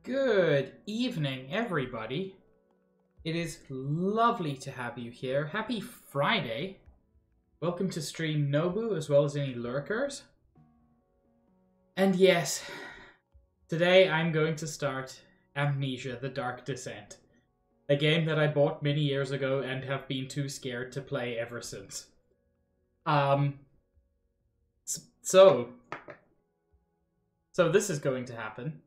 Good evening, everybody. It is lovely to have you here. Happy Friday. Welcome to stream Nobu, as well as any lurkers. And yes, today I'm going to start Amnesia: The Dark Descent. A game that I bought many years ago and have been too scared to play ever since. So this is going to happen.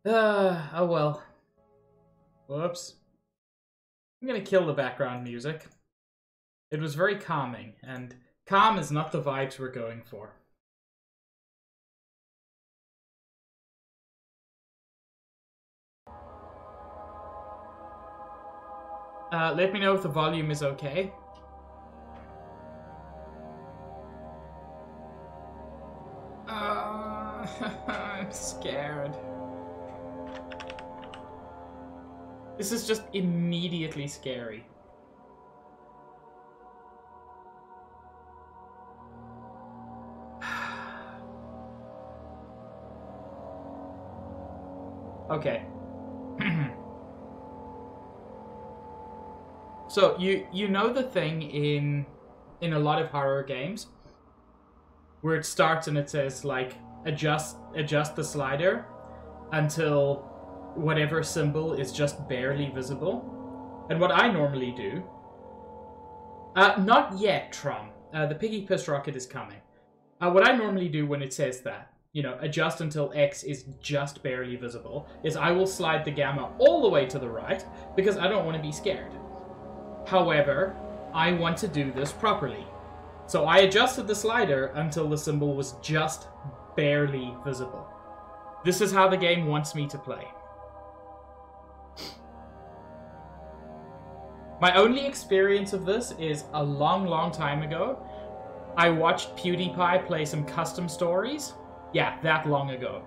Oh well. Whoops. I'm gonna kill the background music. It was very calming, and calm is not the vibes we're going for. Let me know if the volume is okay. I'm scared. This is just immediately scary. Okay. So you know the thing in a lot of horror games where it starts and it says like adjust the slider until whatever symbol is just barely visible. And what I normally do Not yet, Trom. The Piggy Piss Rocket is coming. What I normally do when it says that, you know, adjust until X is just barely visible, is I will slide the gamma all the way to the right, because I don't want to be scared. However, I want to do this properly. So I adjusted the slider until the symbol was just barely visible. This is how the game wants me to play. My only experience of this is a long, long time ago. I watched PewDiePie play some custom stories. Yeah, that long ago.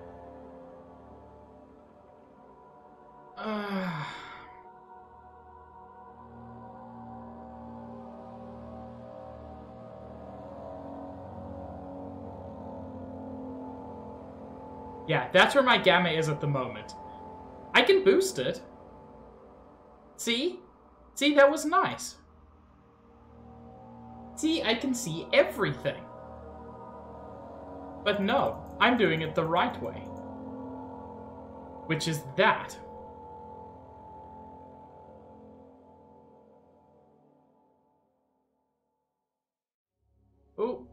Yeah, that's where my gamma is at the moment. I can boost it. See? See, that was nice. See, I can see everything. But no, I'm doing it the right way. Which is that. Ooh.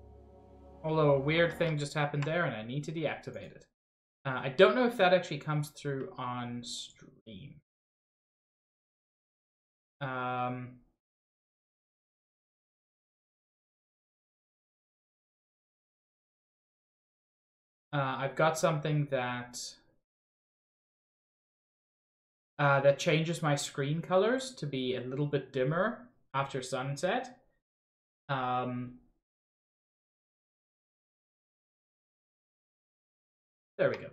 Although a weird thing just happened there and I need to deactivate it. I don't know if that actually comes through on stream. I've got something that that changes my screen colors to be a little bit dimmer after sunset. There we go.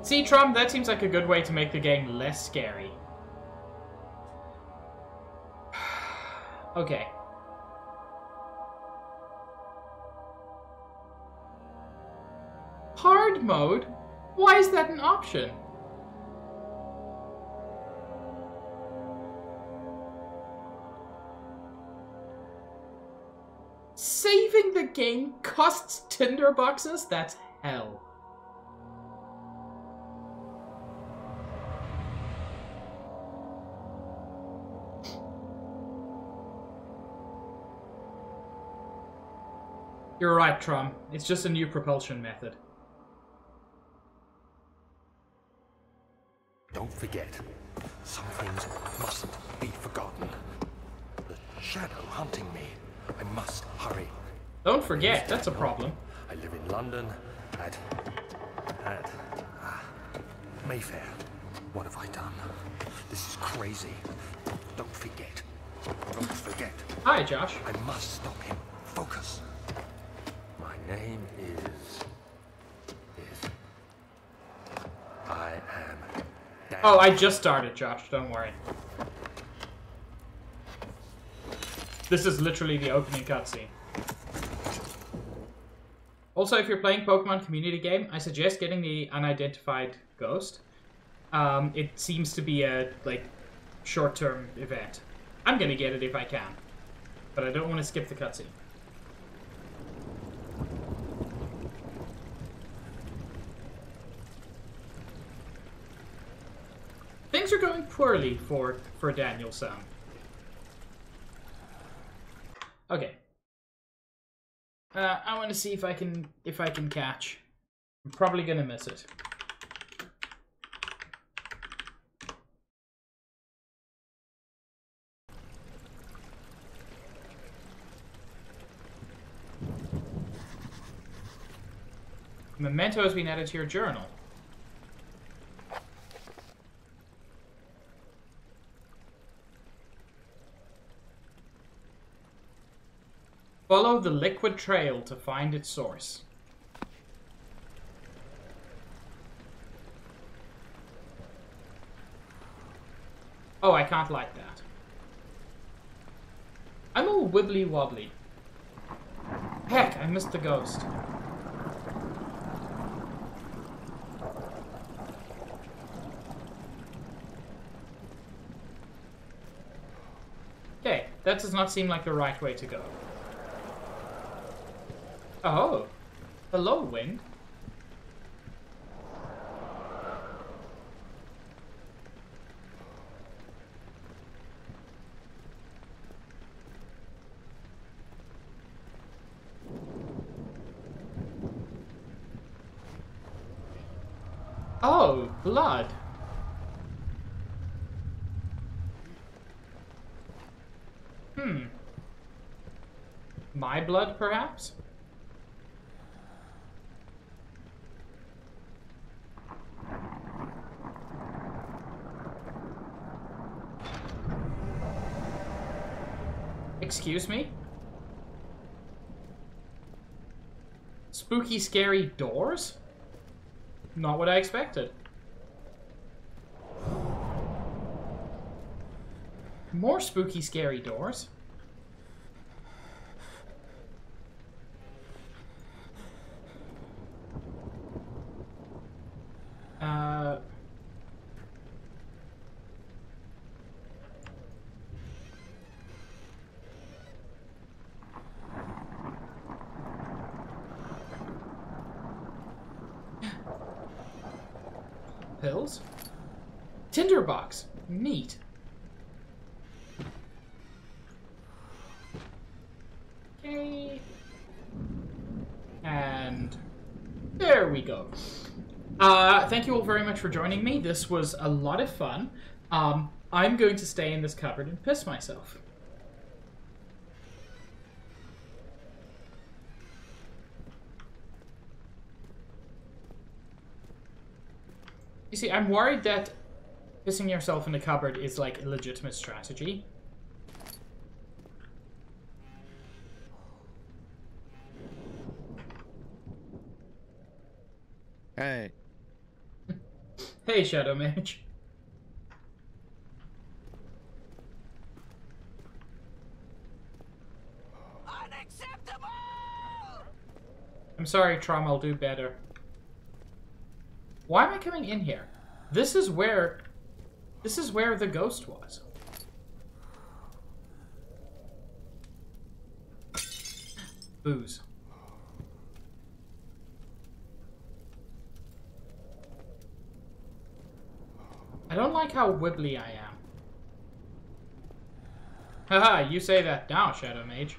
See, Trump, that seems like a good way to make the game less scary. Okay. Hard mode? Why is that an option? Saving the game costs tinderboxes? That's hell. You're right, Trom. It's just a new propulsion method. Don't forget, some things mustn't be forgotten. The shadow hunting me. I must hurry. Don't forget, that's a problem. I live in London at Mayfair. What have I done? This is crazy. Don't forget. Don't forget. Hi, Josh. I must stop him. Focus. My name is I am Dan. Oh, I just started, Josh. Don't worry. This is literally the opening cutscene. Also, if you're playing Pokemon community game, I suggest getting the unidentified ghost. It seems to be a short-term event. I'm gonna get it if I can, but I don't want to skip the cutscene. Things are going poorly for Daniel-san. Okay. I want to see if I can catch. I'm probably gonna miss it. Memento has been added to your journal. Follow the liquid trail to find its source. Oh, I can't light that. I'm all wibbly wobbly. Heck, I missed the ghost. Okay, that does not seem like the right way to go. Oh, hello, wind. Oh, blood. My blood, perhaps? Excuse me? Spooky, scary doors? Not what I expected. More spooky, scary doors? Pills? Tinderbox. Neat. Okay. And there we go. Thank you all very much for joining me. This was a lot of fun. I'm going to stay in this cupboard and piss myself. You see, I'm worried that pissing yourself in the cupboard is like a legitimate strategy. Hey. Hey, Shadow Mage. Unacceptable! I'm sorry, Trom, I'll do better. Why am I coming in here? This is where the ghost was. Booze. I don't like how wibbly I am. Haha, you say that now, Shadow Mage.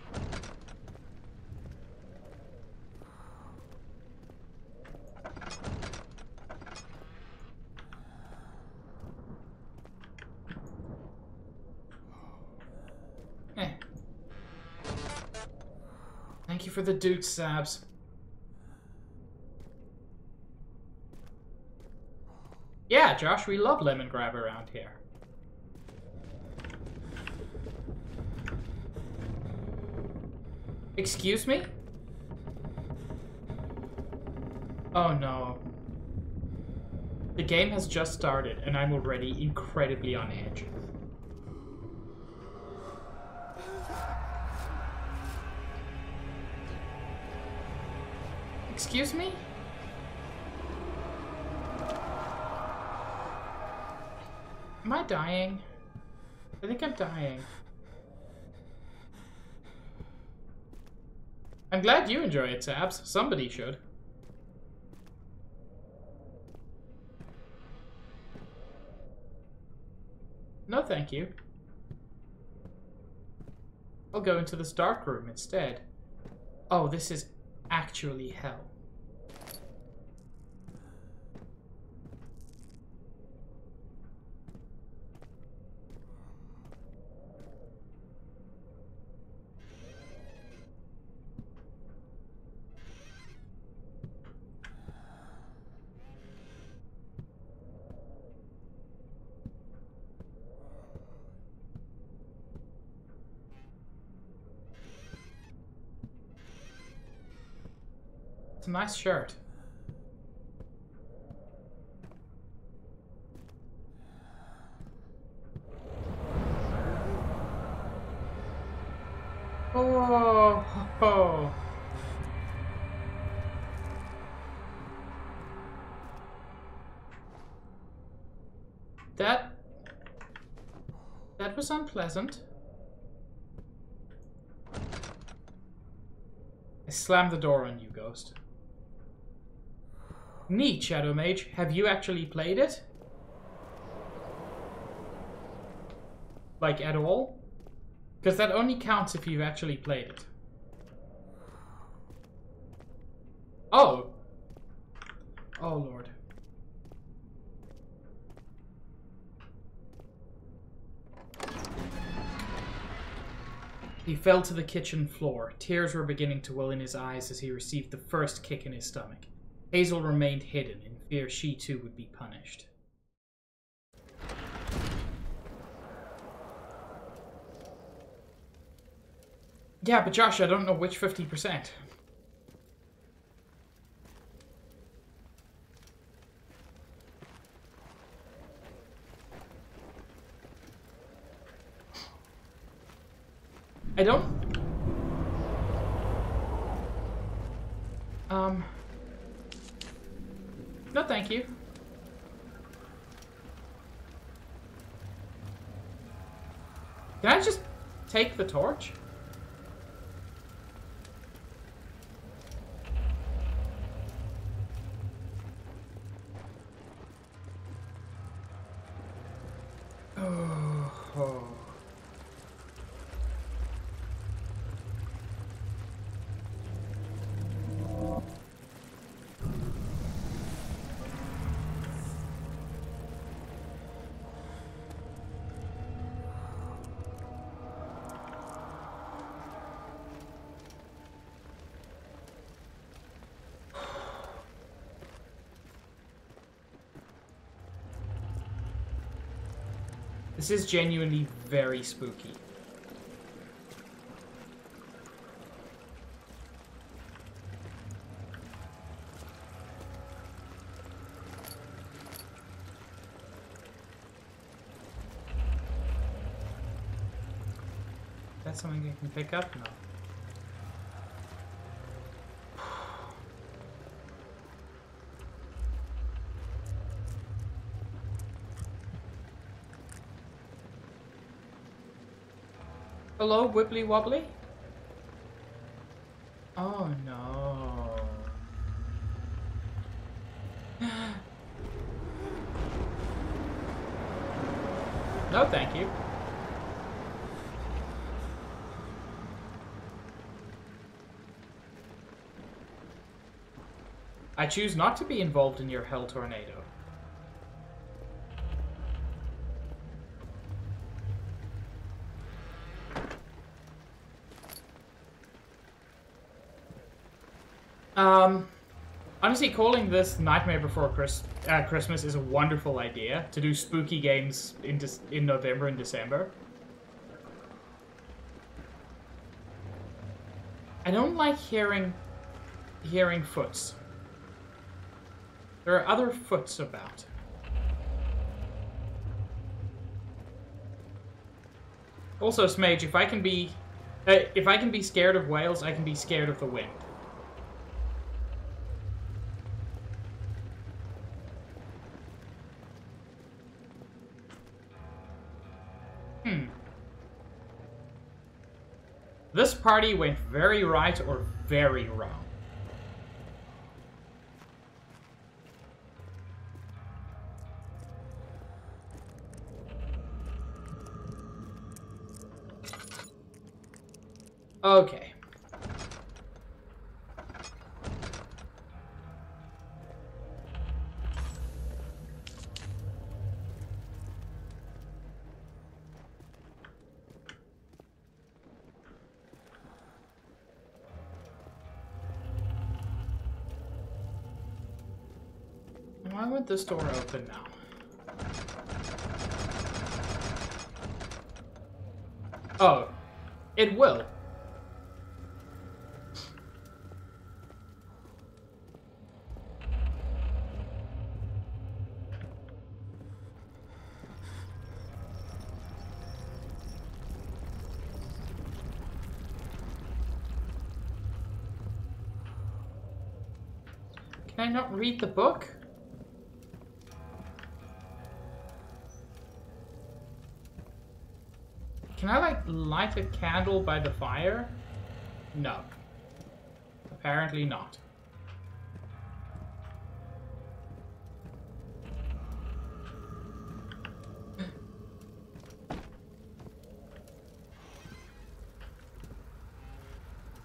Thank you for the Duke Sabs. Yeah, Josh, we love lemon grab around here. Excuse me? Oh no. The game has just started and I'm already incredibly on edge. Excuse me? Am I dying? I think I'm dying. I'm glad you enjoy it, Sabs. Somebody should. No, thank you. I'll go into this dark room instead. Oh, this is actually hell. It's a nice shirt. Oh, oh. That was unpleasant. I slammed the door on you, Ghost. Neat, Shadow Mage. Have you actually played it? Like, at all? Because that only counts if you've actually played it. Oh! Oh, Lord. He fell to the kitchen floor. Tears were beginning to well in his eyes as he received the first kick in his stomach. Hazel remained hidden, in fear she too would be punished. Yeah, but Josh, I don't know which 50%. I don't... No, thank you. Can I just take the torch? Oh. This is genuinely very spooky. Is that something I can pick up? No. Hello, Wibbly Wobbly? Oh no. No, thank you. I choose not to be involved in your hell tornado. Honestly, calling this Nightmare Before Christmas is a wonderful idea to do spooky games in November and December. I don't like hearing foots. There are other foots about. Also, Smage, if I can be scared of whales, I can be scared of the wind. This party went very right or very wrong. Okay. Why would this door open now? Oh, it will. Can I not read the book? Can I, like, light a candle by the fire? No. Apparently not.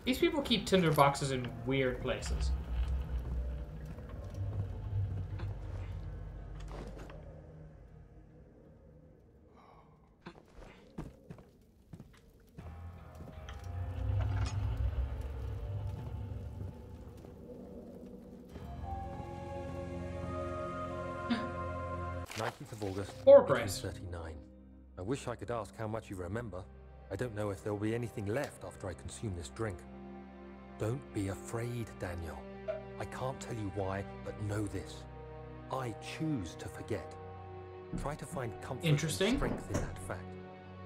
These people keep tinder boxes in weird places. 19th of August, Progress. 1839. I wish I could ask how much you remember. I don't know if there will be anything left after I consume this drink. Don't be afraid, Daniel. I can't tell you why, but know this. I choose to forget. Try to find comfort and strength in that fact.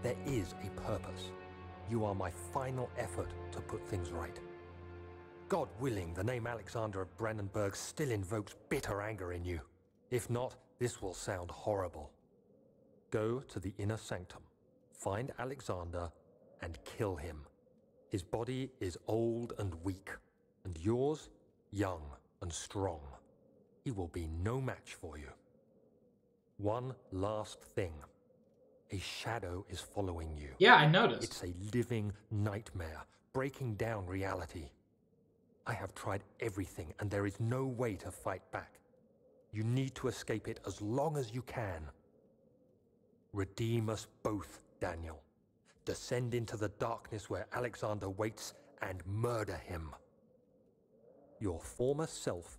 There is a purpose. You are my final effort to put things right. God willing, the name Alexander of Brandenburg still invokes bitter anger in you. If not, this will sound horrible. Go to the inner sanctum, find Alexander, and kill him. His body is old and weak, and yours, young and strong. He will be no match for you. One last thing. A shadow is following you. Yeah, I noticed. It's a living nightmare, breaking down reality. I have tried everything, and there is no way to fight back. You need to escape it as long as you can. Redeem us both, Daniel. Descend into the darkness where Alexander waits and murder him. Your former self,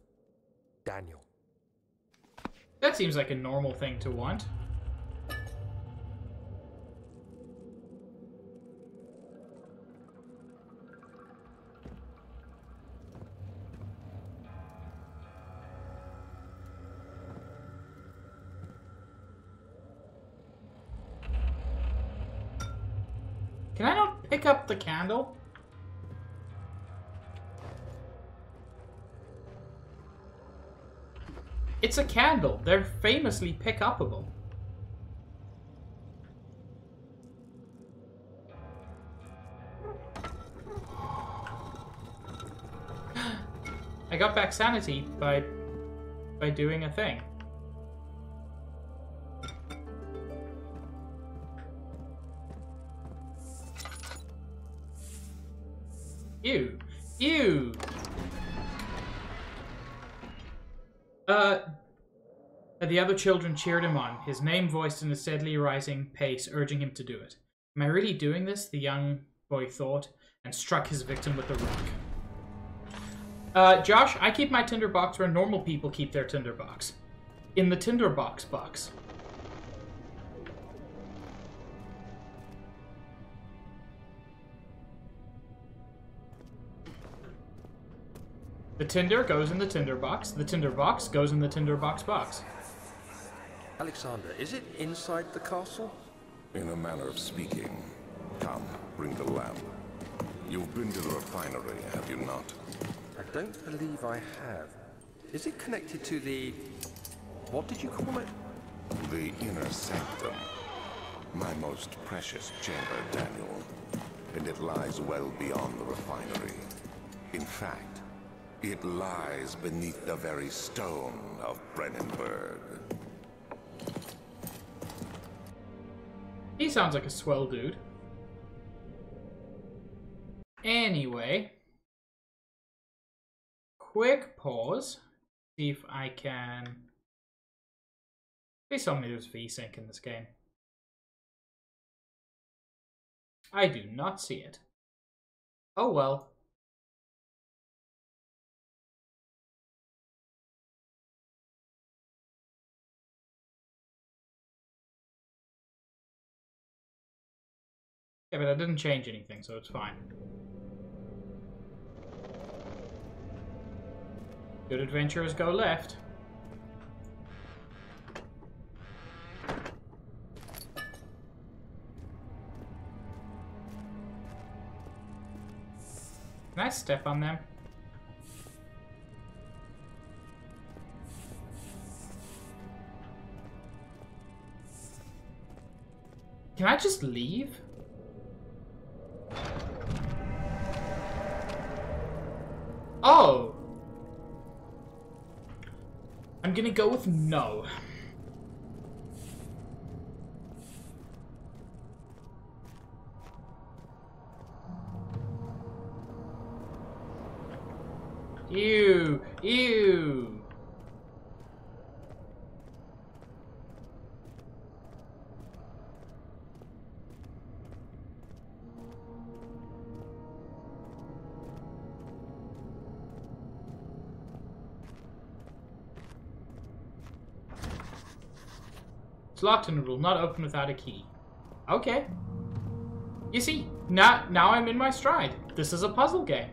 Daniel. That seems like a normal thing to want. Can I not pick up the candle? It's a candle. They're famously pick-upable. I got back sanity by doing a thing. Ew. Ew. The other children cheered him on, his name voiced in a steadily rising pace, urging him to do it. Am I really doing this? The young boy thought, and struck his victim with the rock. Josh, I keep my tinderbox where normal people keep their tinderbox. In the tinderbox box. The tinder goes in the tinderbox. The tinderbox goes in the tinderbox box. Alexander, is it inside the castle? In a manner of speaking. Come, bring the lamp. You've been to the refinery, have you not? I don't believe I have. Is it connected to the... what did you call it? The inner sanctum. My most precious chamber, Daniel. And it lies well beyond the refinery. In fact, it lies beneath the very stone of Brennenburg. He sounds like a swell dude. Anyway. Quick pause. See if I can... Please tell me there's VSync in this game. I do not see it. Oh well. Yeah, but I didn't change anything, so it's fine. Good adventurers go left. Can I step on them? Can I just leave? Oh! I'm gonna go with no. Ew! Ew! It's locked and it will not open without a key. Okay. You see, now I'm in my stride. This is a puzzle game.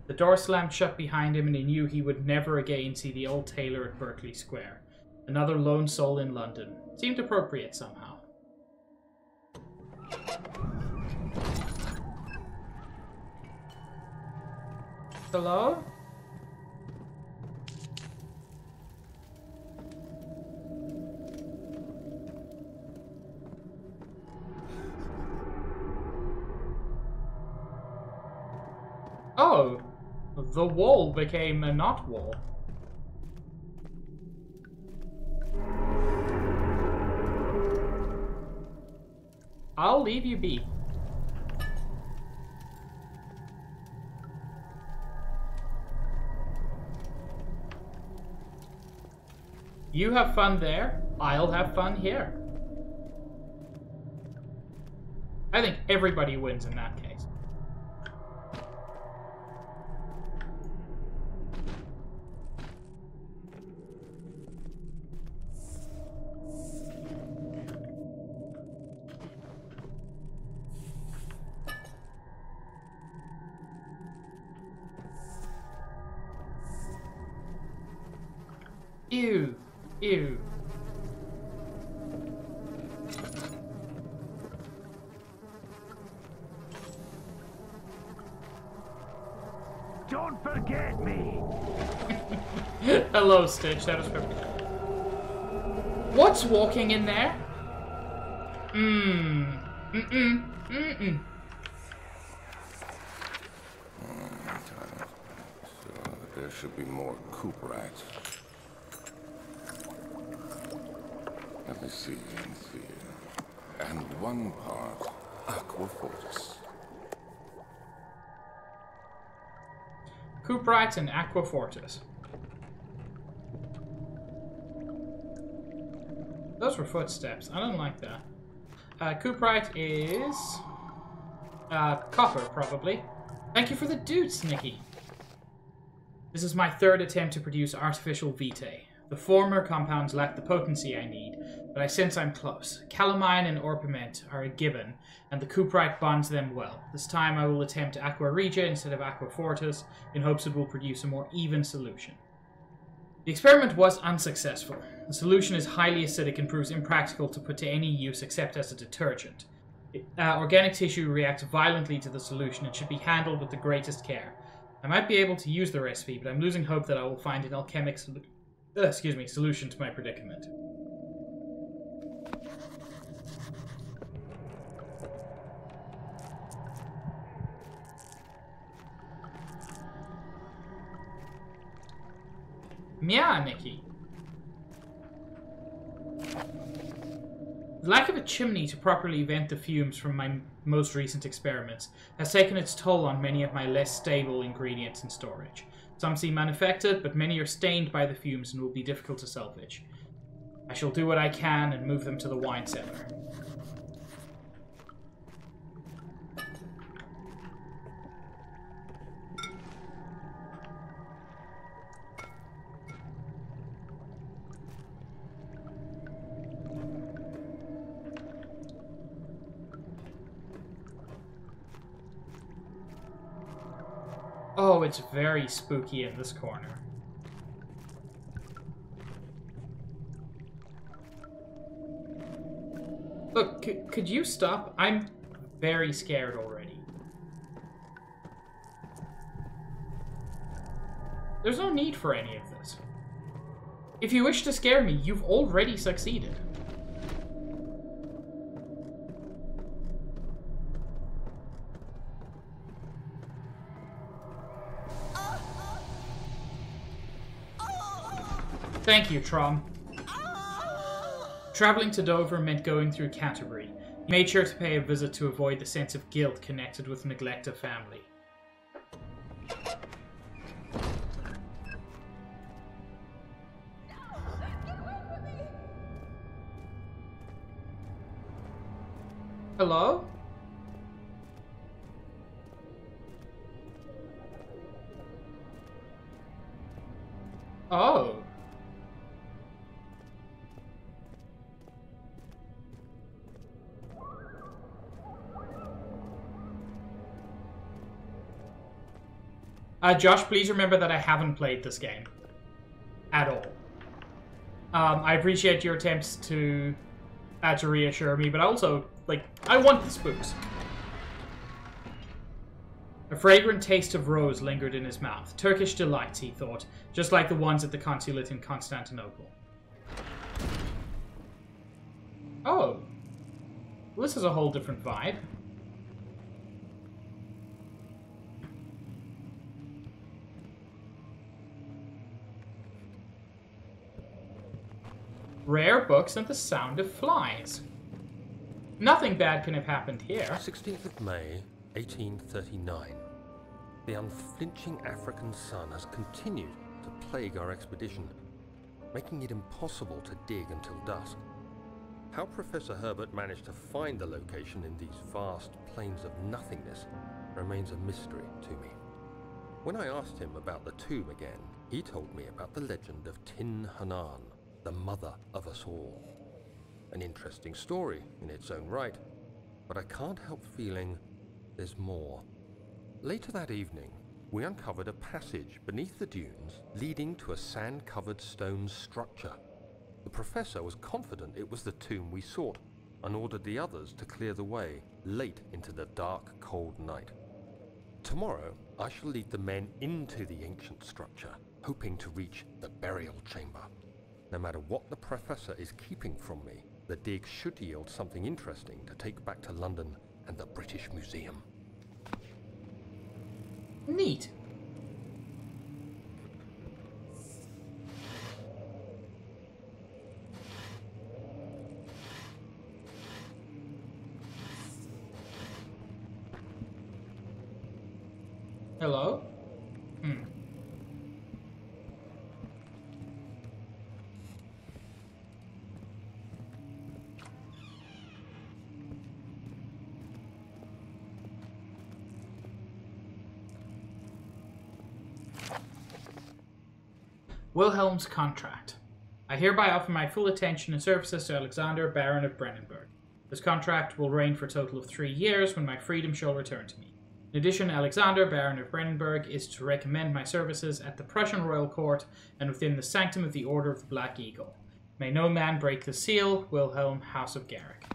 The door slammed shut behind him and he knew he would never again see the old tailor at Berkeley Square. Another lone soul in London. Seemed appropriate somehow. Hello? Oh, the wall became a not wall. I'll leave you be. You have fun there, I'll have fun here. I think everybody wins in that case. Ew. Ew. Don't forget me! Hello, Stitch. That was perfect. What's walking in there? So there should be more coop rats. Let me see. And one part aquafortis. Cooprite and Aquafortis. Those were footsteps. I don't like that. Cooprite is... copper, probably. Thank you for the dude, Snicky. This is my third attempt to produce artificial vitae. The former compounds lack the potency I need, but I sense I'm close. Calamine and orpiment are a given, and the cuprite bonds them well. This time I will attempt Aqua Regia instead of Aqua Fortis, in hopes it will produce a more even solution. The experiment was unsuccessful. The solution is highly acidic and proves impractical to put to any use except as a detergent. Organic tissue reacts violently to the solution and should be handled with the greatest care. I might be able to use the recipe, but I'm losing hope that I will find an alchemic solution to my predicament. Mia, Nikki. The lack of a chimney to properly vent the fumes from my most recent experiments has taken its toll on many of my less stable ingredients in storage. Some seem unaffected, but many are stained by the fumes and will be difficult to salvage. I shall do what I can and move them to the wine cellar. Oh, it's very spooky in this corner. Look, could you stop? I'm very scared already. There's no need for any of this. If you wish to scare me, you've already succeeded. Thank you, Trom. Traveling to Dover meant going through Canterbury. He made sure to pay a visit to avoid the sense of guilt connected with neglect of family. Hello? Oh. Josh, please remember that I haven't played this game. At all. I appreciate your attempts to reassure me, but also, like, I want the spooks. A fragrant taste of rose lingered in his mouth. Turkish delights, he thought, just like the ones at the consulate in Constantinople. Oh. Well, this is a whole different vibe. Rare books and the sound of flies. Nothing bad can have happened here. 16th of May, 1839. The unflinching African sun has continued to plague our expedition, making it impossible to dig until dusk. How Professor Herbert managed to find the location in these vast plains of nothingness remains a mystery to me. When I asked him about the tomb again, he told me about the legend of Tin Hanan, the mother of us all. An interesting story in its own right, but I can't help feeling there's more. Later that evening, we uncovered a passage beneath the dunes leading to a sand-covered stone structure. The professor was confident it was the tomb we sought and ordered the others to clear the way late into the dark, cold night. Tomorrow, I shall lead the men into the ancient structure, hoping to reach the burial chamber. No matter what the professor is keeping from me, the dig should yield something interesting to take back to London and the British Museum. Neat. Hello? Wilhelm's contract. I hereby offer my full attention and services to Alexander, Baron of Brennenburg. This contract will reign for a total of 3 years, when my freedom shall return to me. In addition, Alexander, Baron of Brennenburg, is to recommend my services at the Prussian royal court and within the sanctum of the Order of the Black Eagle. May no man break the seal. Wilhelm, House of Garrick.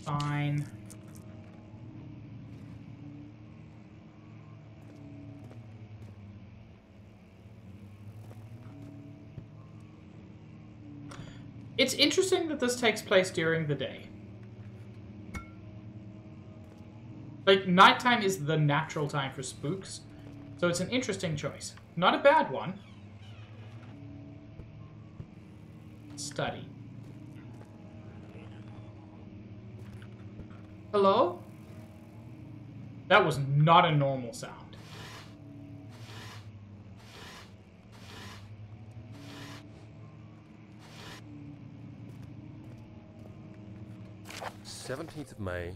Fine. It's interesting that this takes place during the day. Like, nighttime is the natural time for spooks, so it's an interesting choice. Not a bad one. Study. Hello? That was not a normal sound. 17th of May,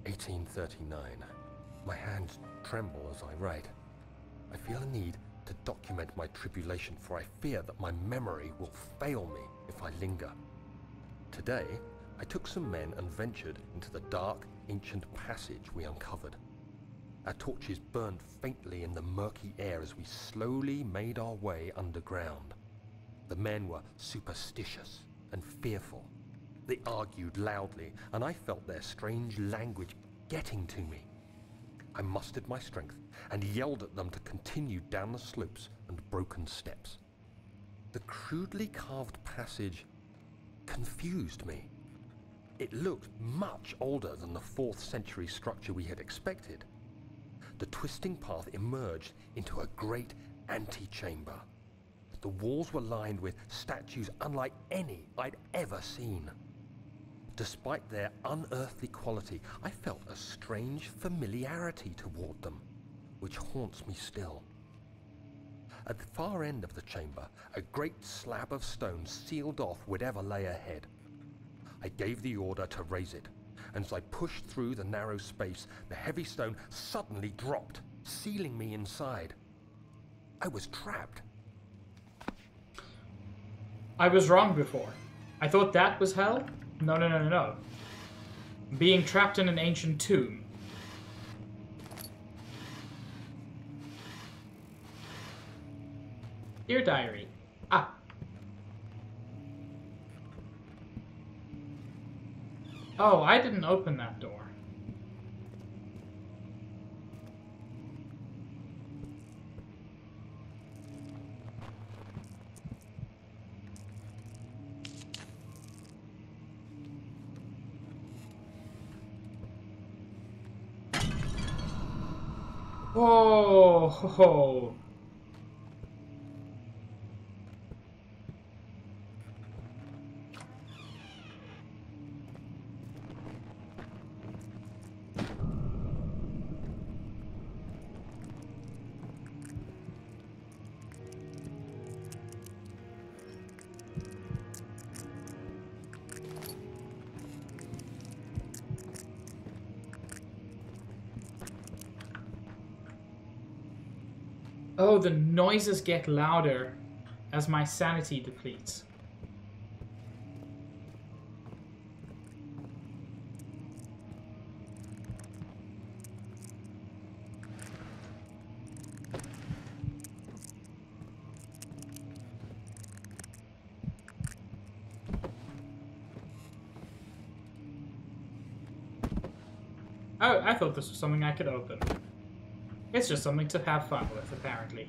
1839. My hands tremble as I write. I feel a need to document my tribulation, for I fear that my memory will fail me if I linger. Today, I took some men and ventured into the dark, ancient passage we uncovered. Our torches burned faintly in the murky air as we slowly made our way underground. The men were superstitious and fearful. They argued loudly, and I felt their strange language getting to me. I mustered my strength and yelled at them to continue down the slopes and broken steps. The crudely carved passage confused me. It looked much older than the 4th century structure we had expected. The twisting path emerged into a great antechamber. The walls were lined with statues unlike any I'd ever seen. Despite their unearthly quality, I felt a strange familiarity toward them, which haunts me still. At the far end of the chamber, a great slab of stone sealed off whatever lay ahead. I gave the order to raise it, and as I pushed through the narrow space, the heavy stone suddenly dropped, sealing me inside. I was trapped. I was wrong before. I thought that was hell? No. Being trapped in an ancient tomb. Dear diary. Ah. Oh, I didn't open that door. Whoa! Ho, ho. Oh, the noises get louder as my sanity depletes. Oh, I thought this was something I could open. It's just something to have fun with, apparently.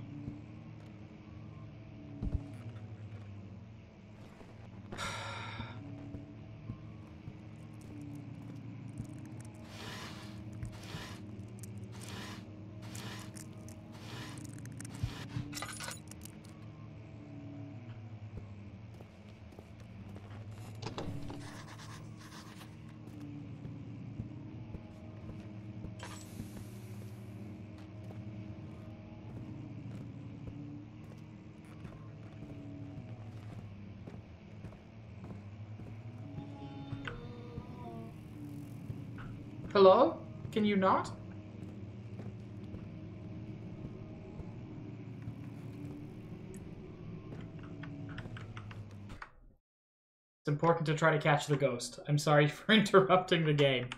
Hello? Can you not? It's important to try to catch the ghost. I'm sorry for interrupting the game.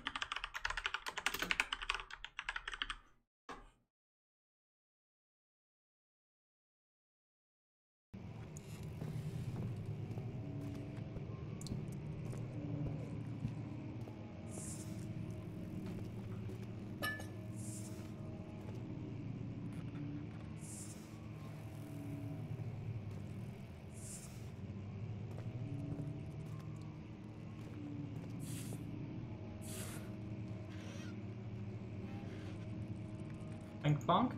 Clink clonk.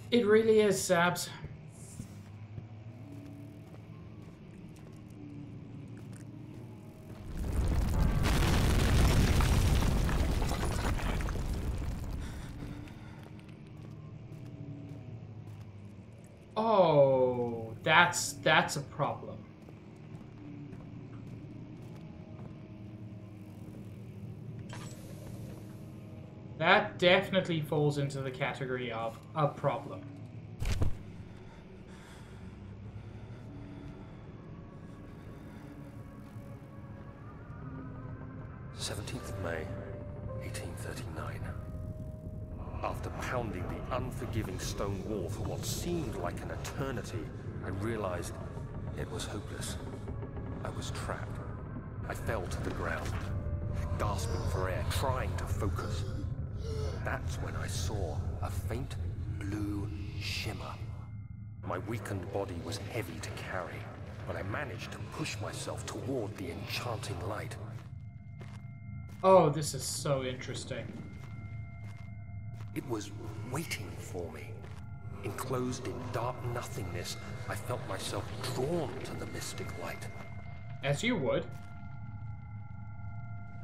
It really is, Sabs. Oh, that's a problem. That definitely falls into the category of a problem. May 1839. After pounding the unforgiving stone wall for what seemed like an eternity, I realized it was hopeless. I was trapped. I fell to the ground, gasping for air, trying to focus. That's when I saw a faint blue shimmer. My weakened body was heavy to carry, but I managed to push myself toward the enchanting light. Oh, this is so interesting. It was waiting for me. Enclosed in dark nothingness, I felt myself drawn to the mystic light. As you would.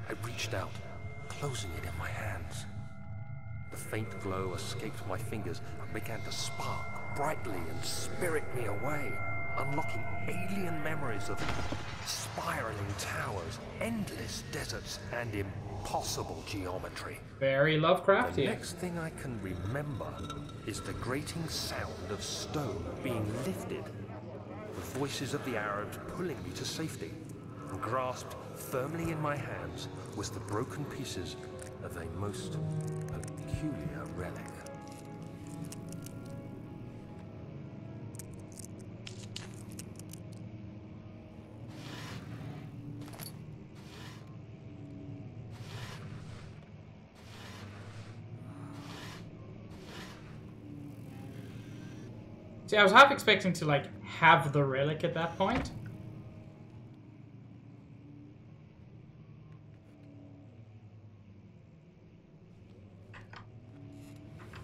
I reached out, closing it in my hands. The faint glow escaped my fingers and began to spark brightly and spirit me away, unlocking alien memories of spiraling towers, endless deserts, and impossible geometry. Very Lovecraftian. The next thing I can remember is the grating sound of stone being lifted, the voices of the Arabs pulling me to safety. and grasped firmly in my hands was the broken pieces of a most peculiar relic. See, I was half expecting to, like, have the relic at that point.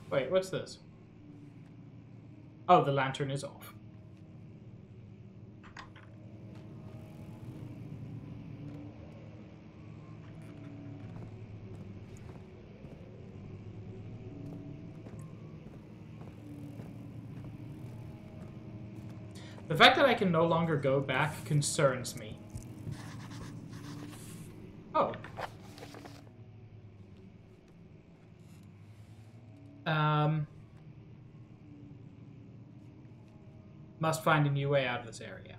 Wait, what's this? Oh, the lantern is off. The fact that I can no longer go back concerns me. Oh. Must find a new way out of this area.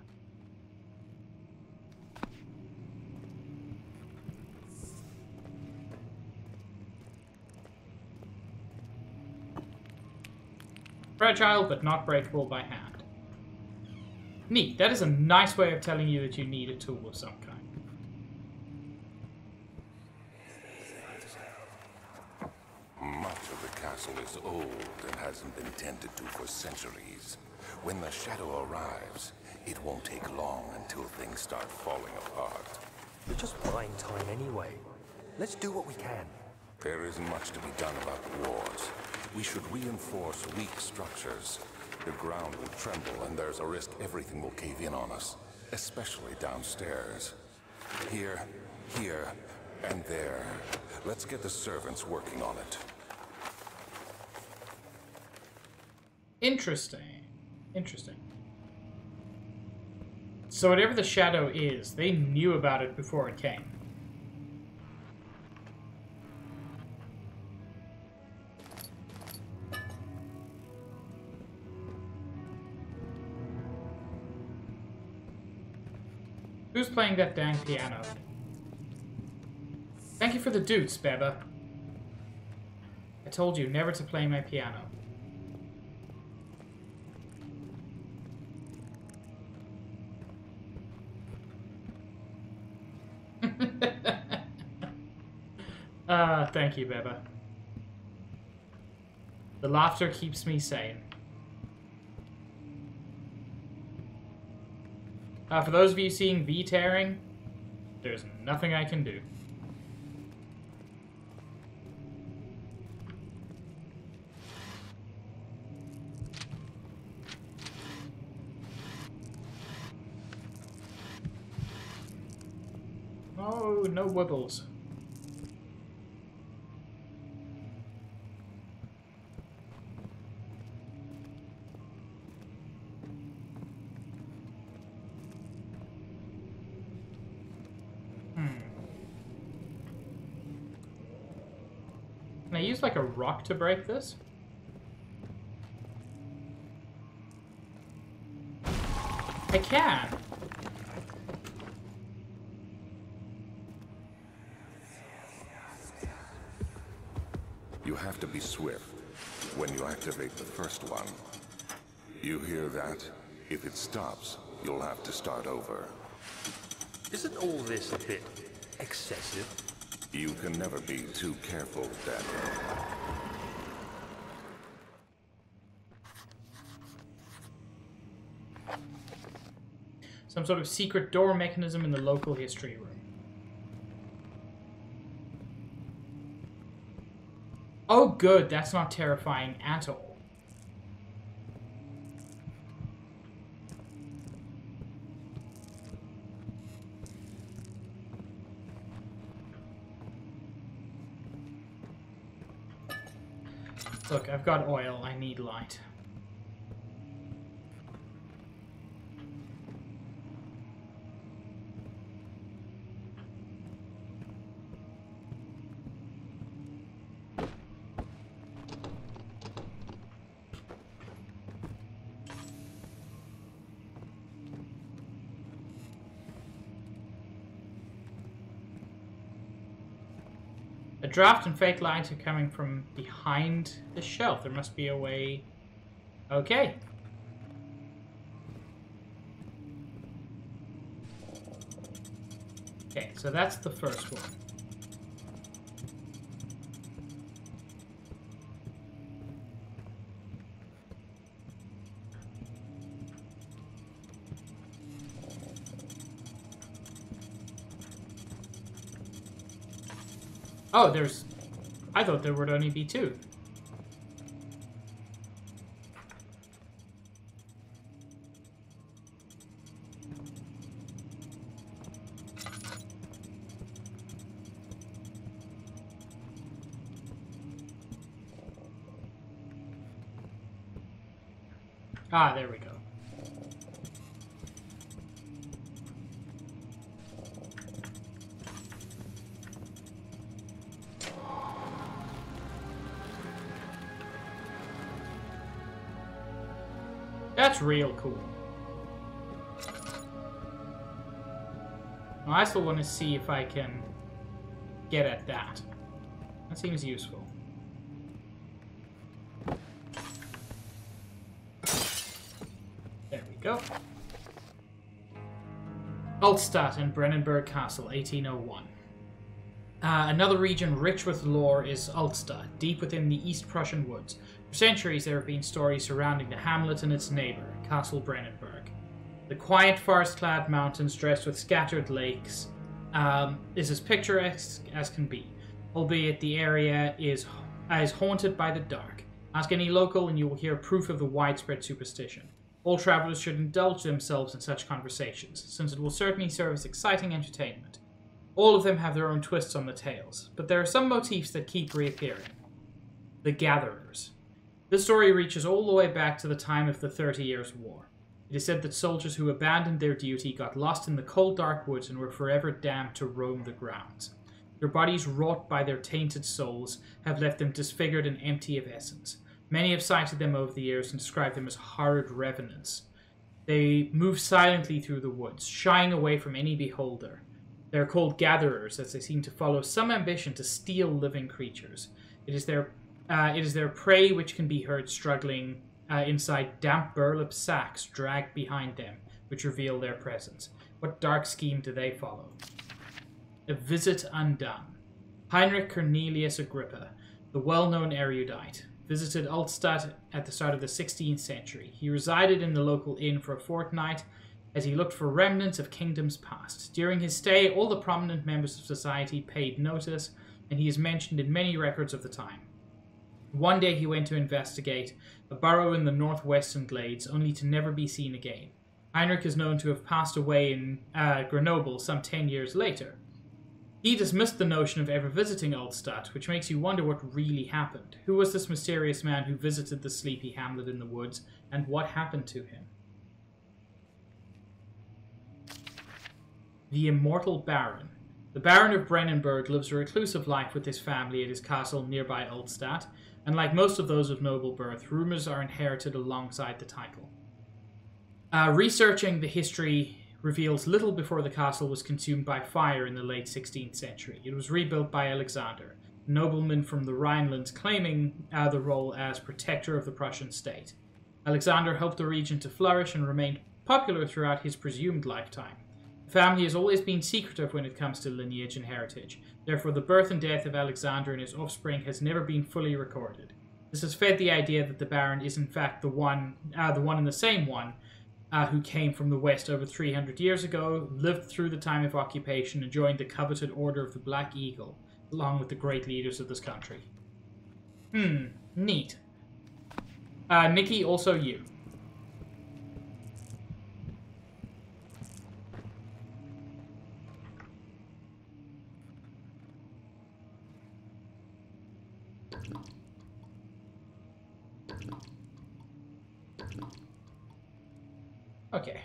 Fragile, but not breakable by hand. Neat. That is a nice way of telling you that you need a tool of some kind. Much of the castle is old and hasn't been tended to for centuries. When the shadow arrives, it won't take long until things start falling apart. We're just buying time anyway. Let's do what we can. There isn't much to be done about the wars. We should reinforce weak structures. The ground will tremble, and there's a risk everything will cave in on us, especially downstairs. Here, and there. Let's get the servants working on it. Interesting. Interesting. So whatever the shadow is, they knew about it before it came. Who's playing that dang piano? Thank you for the dutes, Beba. I told you never to play my piano. Thank you, Beba. The laughter keeps me sane. For those of you seeing V tearing, there's nothing I can do. Oh, no wibbles. Can I use, like, a rock to break this? I can! You have to be swift when you activate the first one. You hear that? If it stops, you'll have to start over. Isn't all this a bit excessive? You can never be too careful, Daniel. Some sort of secret door mechanism in the local history room. Oh good, that's not terrifying at all. Look, I've got oil, I need light. A draft and fake light are coming from behind the shelf. There must be a way... Okay. Okay, so that's the first one. Oh, there's... I thought there would only be two. Ah, there we go. That's real cool. Well, I still want to see if I can get at that. That seems useful. There we go. Altstadt and Brennenburg Castle, 1801. Another region rich with lore is Altstadt, deep within the East Prussian woods. For centuries, there have been stories surrounding the hamlet and its neighbour, Castle Brennenburg. The quiet forest-clad mountains dressed with scattered lakes is as picturesque as can be, albeit the area is haunted by the dark. Ask any local and you will hear proof of the widespread superstition. All travellers should indulge themselves in such conversations, since it will certainly serve as exciting entertainment. All of them have their own twists on the tales, but there are some motifs that keep reappearing. The Gatherers. This story reaches all the way back to the time of the 30 Years' War. It is said that soldiers who abandoned their duty got lost in the cold dark woods and were forever damned to roam the grounds. Their bodies, wrought by their tainted souls, have left them disfigured and empty of essence. Many have cited them over the years and described them as horrid revenants. They move silently through the woods, shying away from any beholder. They are called gatherers, as they seem to follow some ambition to steal living creatures. It is their prey which can be heard struggling inside damp burlap sacks dragged behind them, which reveal their presence. What dark scheme do they follow? A Visit Undone. Heinrich Cornelius Agrippa, the well-known erudite, visited Altstadt at the start of the 16th century. He resided in the local inn for a fortnight as he looked for remnants of kingdoms past. During his stay, all the prominent members of society paid notice, and he is mentioned in many records of the time. One day he went to investigate a burrow in the northwestern glades, only to never be seen again. Heinrich is known to have passed away in Grenoble some 10 years later. He dismissed the notion of ever visiting Altstadt, which makes you wonder what really happened. Who was this mysterious man who visited the sleepy hamlet in the woods, and what happened to him? The Immortal Baron. The Baron of Brennenburg lives a reclusive life with his family at his castle nearby Altstadt, and like most of those of noble birth, rumours are inherited alongside the title. Researching the history reveals little before the castle was consumed by fire in the late 16th century. It was rebuilt by Alexander, a nobleman from the Rhinelands claiming the role as protector of the Prussian state. Alexander helped the region to flourish and remained popular throughout his presumed lifetime. The family has always been secretive when it comes to lineage and heritage. Therefore, the birth and death of Alexander and his offspring has never been fully recorded. This has fed the idea that the Baron is in fact the one and the same one who came from the west over 300 years ago, lived through the time of occupation, and joined the coveted Order of the Black Eagle, along with the great leaders of this country. Neat. Nikki, also you. Okay.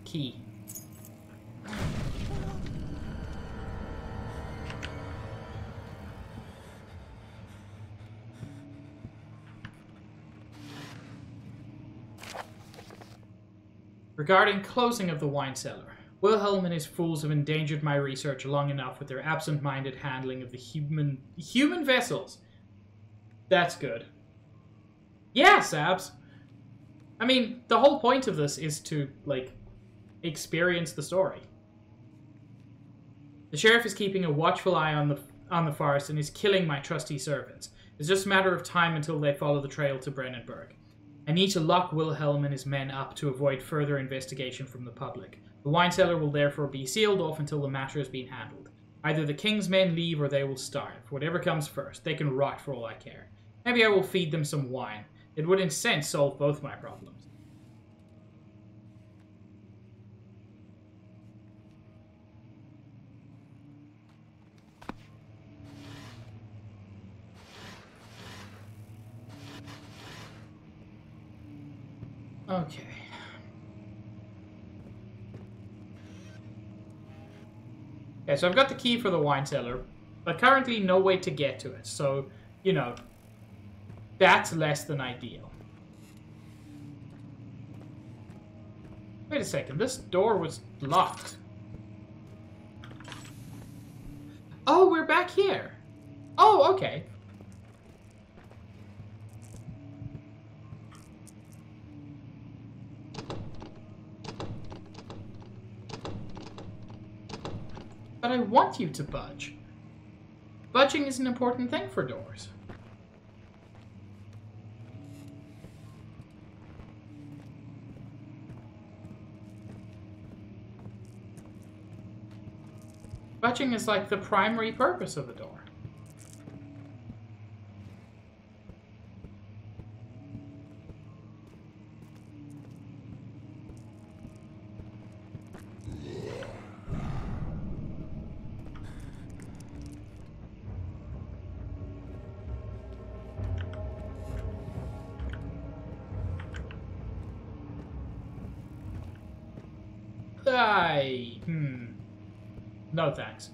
Key. Regarding closing of the wine cellar, Wilhelm and his fools have endangered my research long enough with their absent-minded handling of the human vessels. That's good. Yeah, Sabs! I mean, the whole point of this is to, like, experience the story. The sheriff is keeping a watchful eye on the forest and is killing my trusty servants. It's just a matter of time until they follow the trail to Brennenburg. I need to lock Wilhelm and his men up to avoid further investigation from the public. The wine cellar will therefore be sealed off until the matter has been handled. Either the king's men leave or they will starve. Whatever comes first. They can rot for all I care. Maybe I will feed them some wine. It would in a sense solve both my problems. Okay. Okay, so I've got the key for the wine cellar, but currently no way to get to it, so, you know, that's less than ideal. Wait a second, this door was locked. Oh, we're back here. Oh, okay. But I want you to budge. Budging is an important thing for doors. Budging is like the primary purpose of a door. No thanks.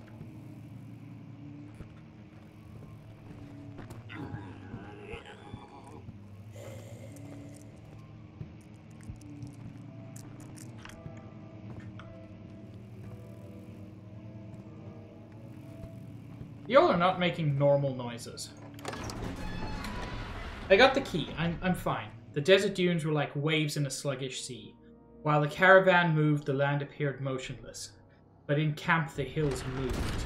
Y'all are not making normal noises. I got the key. I'm fine. The desert dunes were like waves in a sluggish sea. While the caravan moved, the land appeared motionless. But in camp, the hills moved.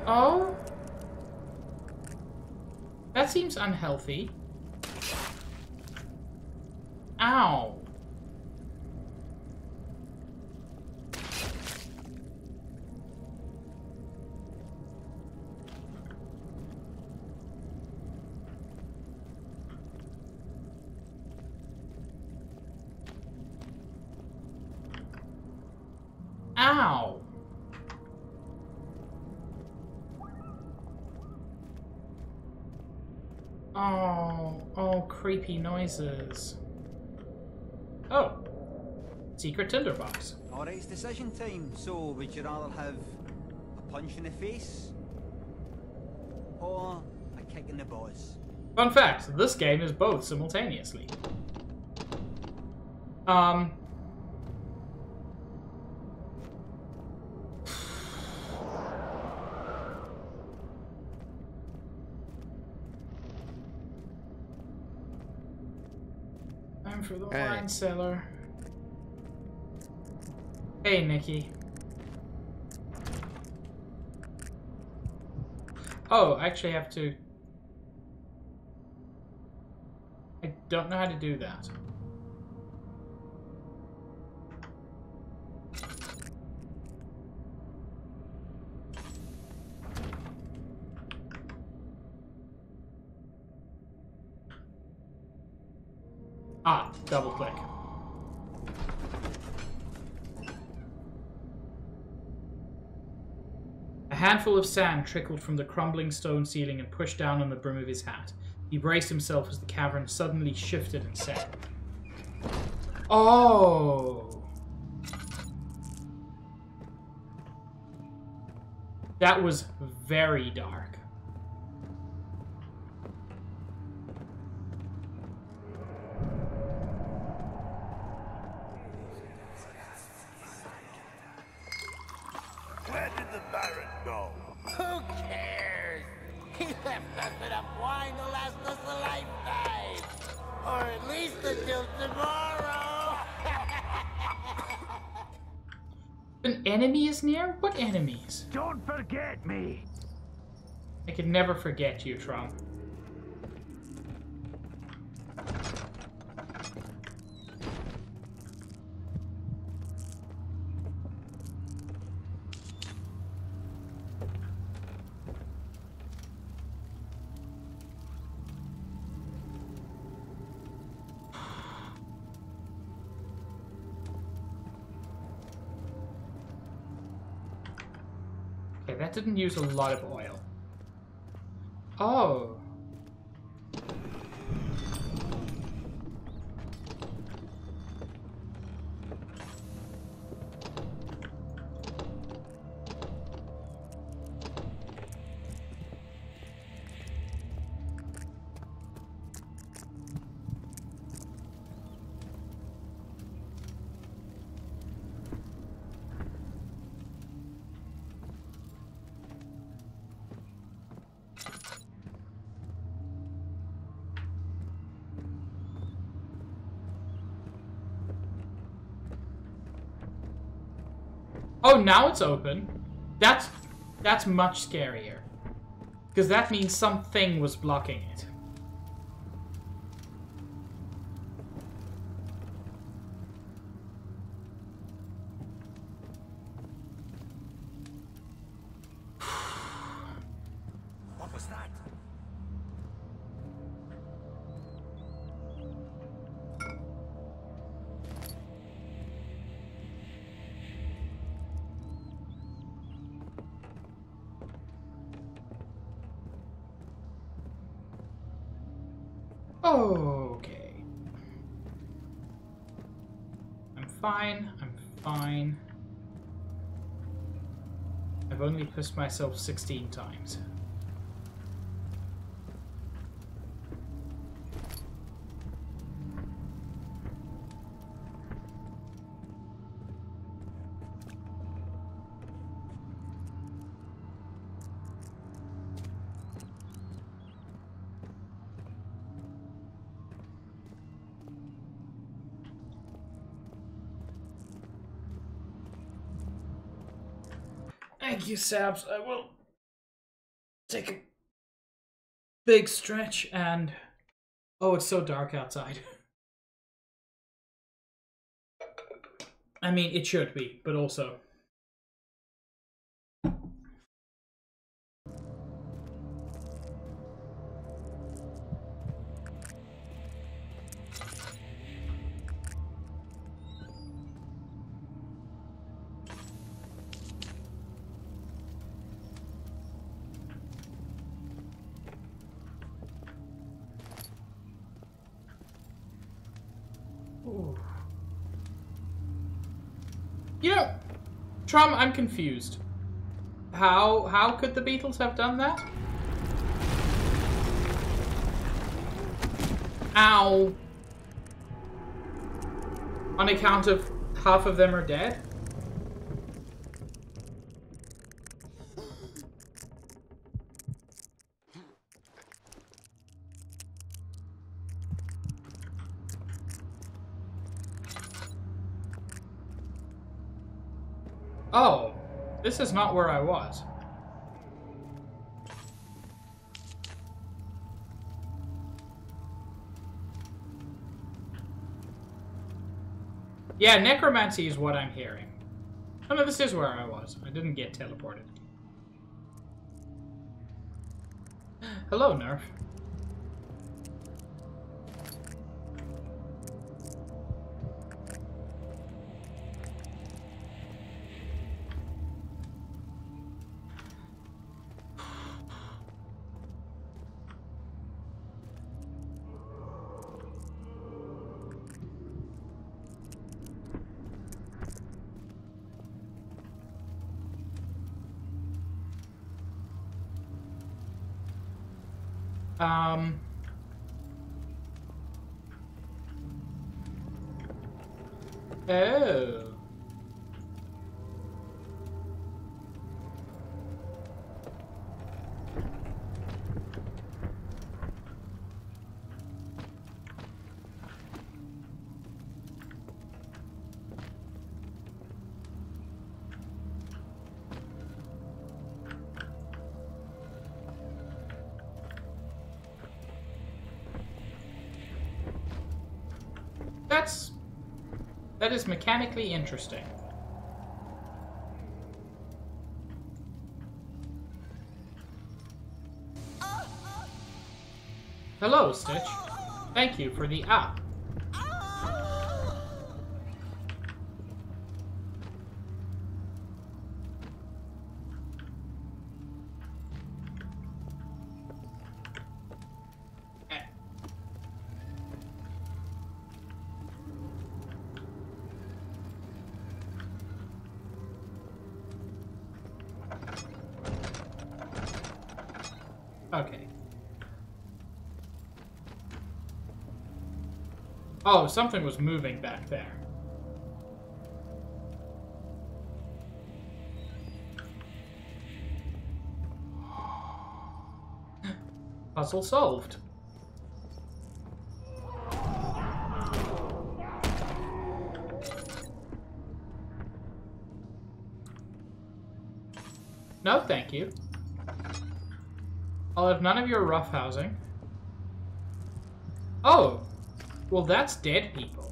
Oh? That seems unhealthy. Ow. Ow! Oh, creepy noises. Oh, secret tinderbox. Alright, it's decision time. So, would you rather have a punch in the face or a kick in the balls? Fun fact, this game is both simultaneously. I'm for the wine cellar. Hey, Nikki. Oh, I actually have to... I don't know how to do that. Ah, double click. A handful of sand trickled from the crumbling stone ceiling and pushed down on the brim of his hat. He braced himself as the cavern suddenly shifted and sank. Oh! That was very dark. Who cares? He left us enough wine to last us a lifetime. Or at least until tomorrow. An enemy is near? What enemies? Don't forget me. I can never forget you, Trump. Okay, that didn't use a lot of oil. Oh. Oh, now it's open. That's much scarier. Because that means something was blocking it. What was that? Okay. I'm fine. I'm fine. I've only pissed myself 16 times. Thank you, Sabs. I will take a big stretch and... Oh, it's so dark outside. I mean, it should be, but also... Ooh. You know, Trom, I'm confused. How could the Beatles have done that? Ow. On account of half of them are dead? Oh, this is not where I was. Yeah, necromancy is what I'm hearing. Oh no, this is where I was. I didn't get teleported. Hello, Nerf. Oh. That is mechanically interesting. Hello, Stitch. Thank you for the app. Okay. Oh, something was moving back there. Puzzle solved. No, thank you. I'll have none of your roughhousing. Oh! Well, that's dead people.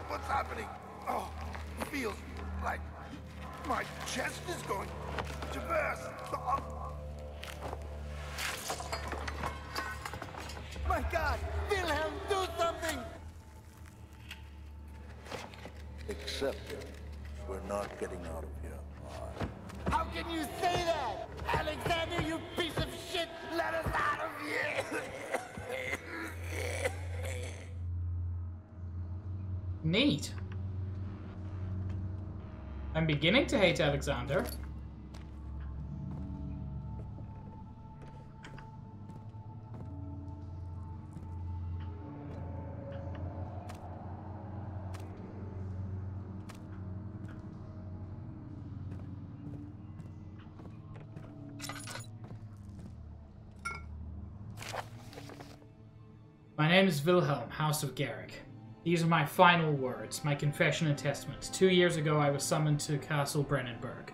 What's happening? Oh, it feels like my chest is going to burst. Oh. My God! Wilhelm, do something! Except we're not getting out of here. How can you say that? Alexander, you piece of shit! Let us out of here! Neat. I'm beginning to hate Alexander. My name is Wilhelm, House of Garrick. These are my final words, my confession and testament. 2 years ago, I was summoned to Castle Brennenburg.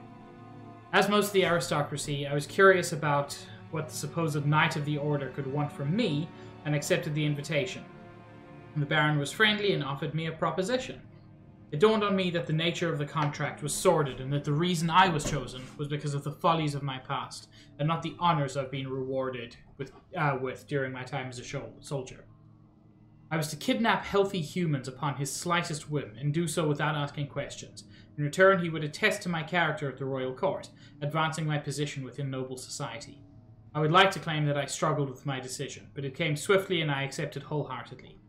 As most of the aristocracy, I was curious about what the supposed Knight of the Order could want from me, and accepted the invitation. The Baron was friendly and offered me a proposition. It dawned on me that the nature of the contract was sordid, and that the reason I was chosen was because of the follies of my past, and not the honors I've been rewarded with during my time as a soldier. I was to kidnap healthy humans upon his slightest whim, and do so without asking questions. In return, he would attest to my character at the royal court, advancing my position within noble society. I would like to claim that I struggled with my decision, but it came swiftly and I accepted wholeheartedly.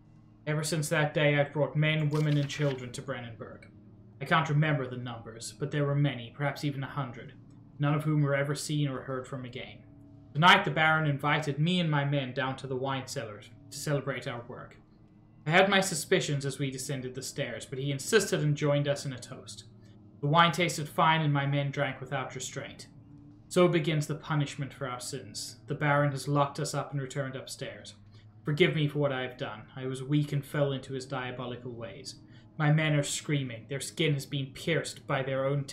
Ever since that day, I've brought men, women, and children to Brennenburg. I can't remember the numbers, but there were many, perhaps even 100, none of whom were ever seen or heard from again. Tonight, the Baron invited me and my men down to the wine cellars to celebrate our work. I had my suspicions as we descended the stairs, but he insisted and joined us in a toast. The wine tasted fine and my men drank without restraint. So begins the punishment for our sins. The Baron has locked us up and returned upstairs. Forgive me for what I have done. I was weak and fell into his diabolical ways. My men are screaming. Their skin has been pierced by their own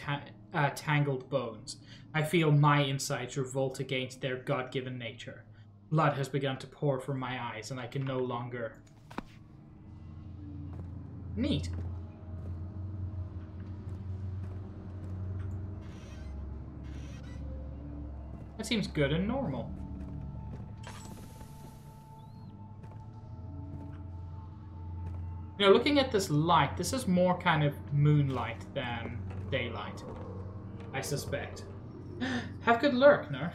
tangled bones. I feel my insides revolt against their God-given nature. Blood has begun to pour from my eyes, and I can no longer... Neat. That seems good and normal. You know, looking at this light, this is more kind of moonlight than daylight, I suspect. Have good lurk, Nerf.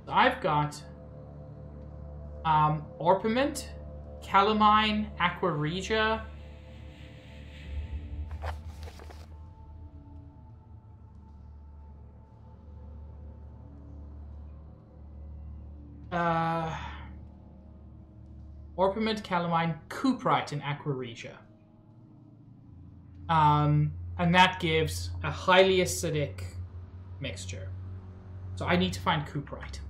I've got Orpiment, Calamine, Aqua Regia. Orpiment, Calamine, Cuprite, and Aqua Regia. And that gives a highly acidic mixture. So I need to find Cooperite.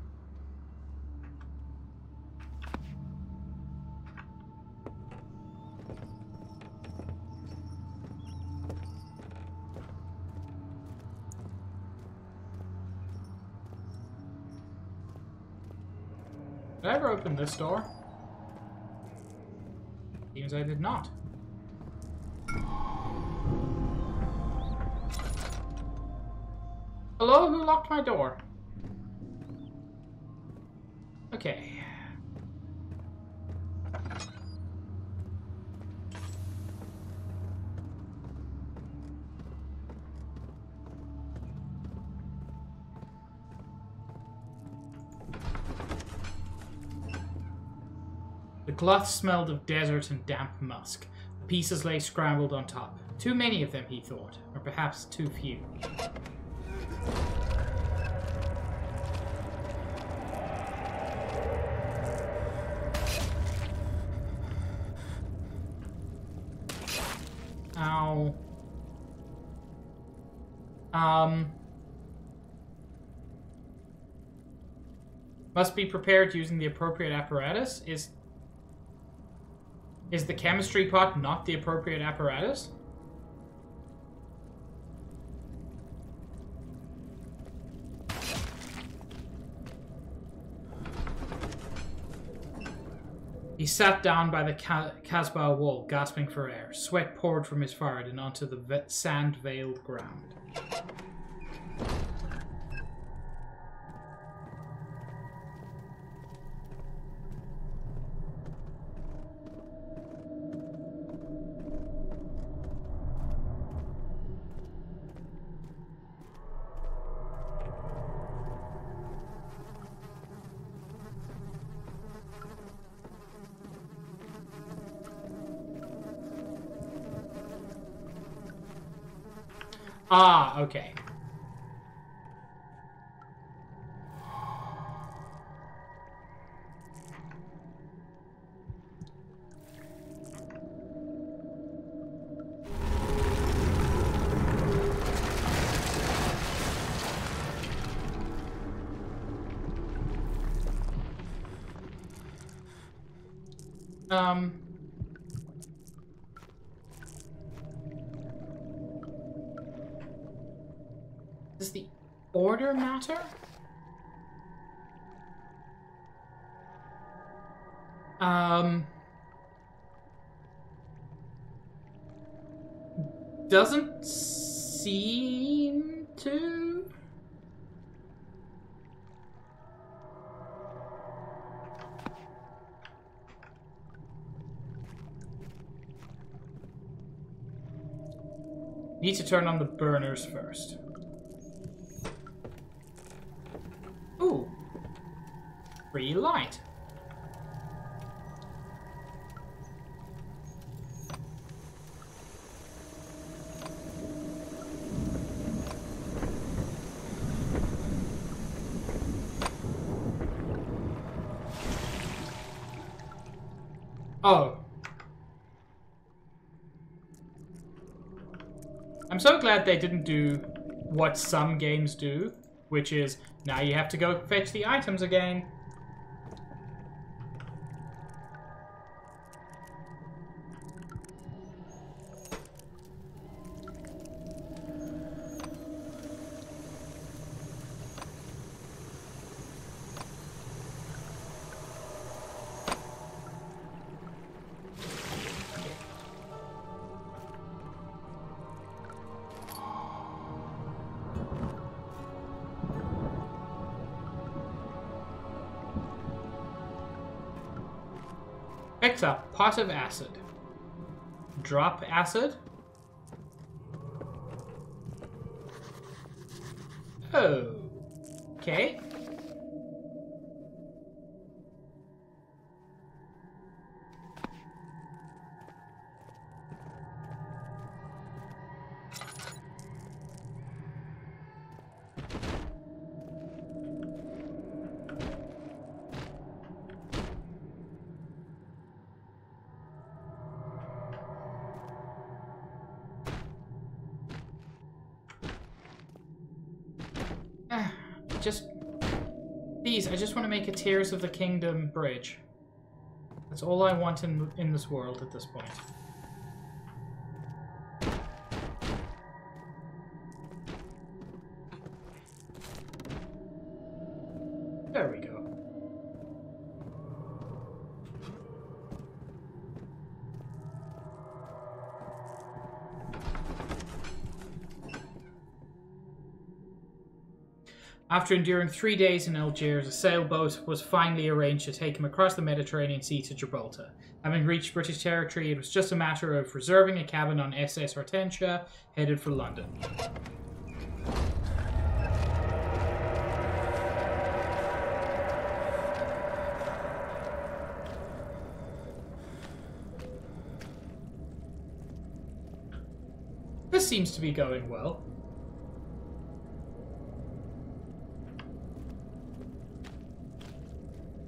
Did I ever open this door? Seems I did not. Hello? Who locked my door? Okay. The cloth smelled of desert and damp musk. The pieces lay scrambled on top. Too many of them, he thought, or perhaps too few. Ow. Must be prepared using the appropriate apparatus? Is the chemistry pot not the appropriate apparatus? He sat down by the Casbah wall, gasping for air. Sweat poured from his forehead and onto the sand-veiled ground. Ah, okay. Does the order matter? Doesn't seem to. Need to turn on the burners first. Ooh. Free light. Oh. I'm so glad they didn't do what some games do, which is, now you have to go fetch the items again. Picked up pot of acid. Drop acid. Oh. Okay. Please, I just want to make a Tears of the Kingdom bridge. That's all I want in this world at this point. There we go. After enduring 3 days in Algiers, a sailboat was finally arranged to take him across the Mediterranean Sea to Gibraltar. Having reached British territory, it was just a matter of reserving a cabin on SS Hortensia, headed for London. This seems to be going well.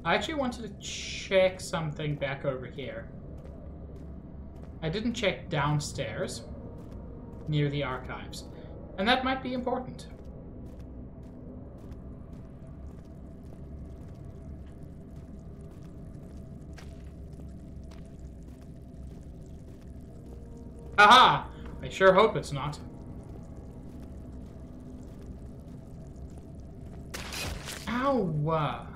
I actually wanted to check something back over here. I didn't check downstairs near the archives, and that might be important. Aha! I sure hope it's not. Ow!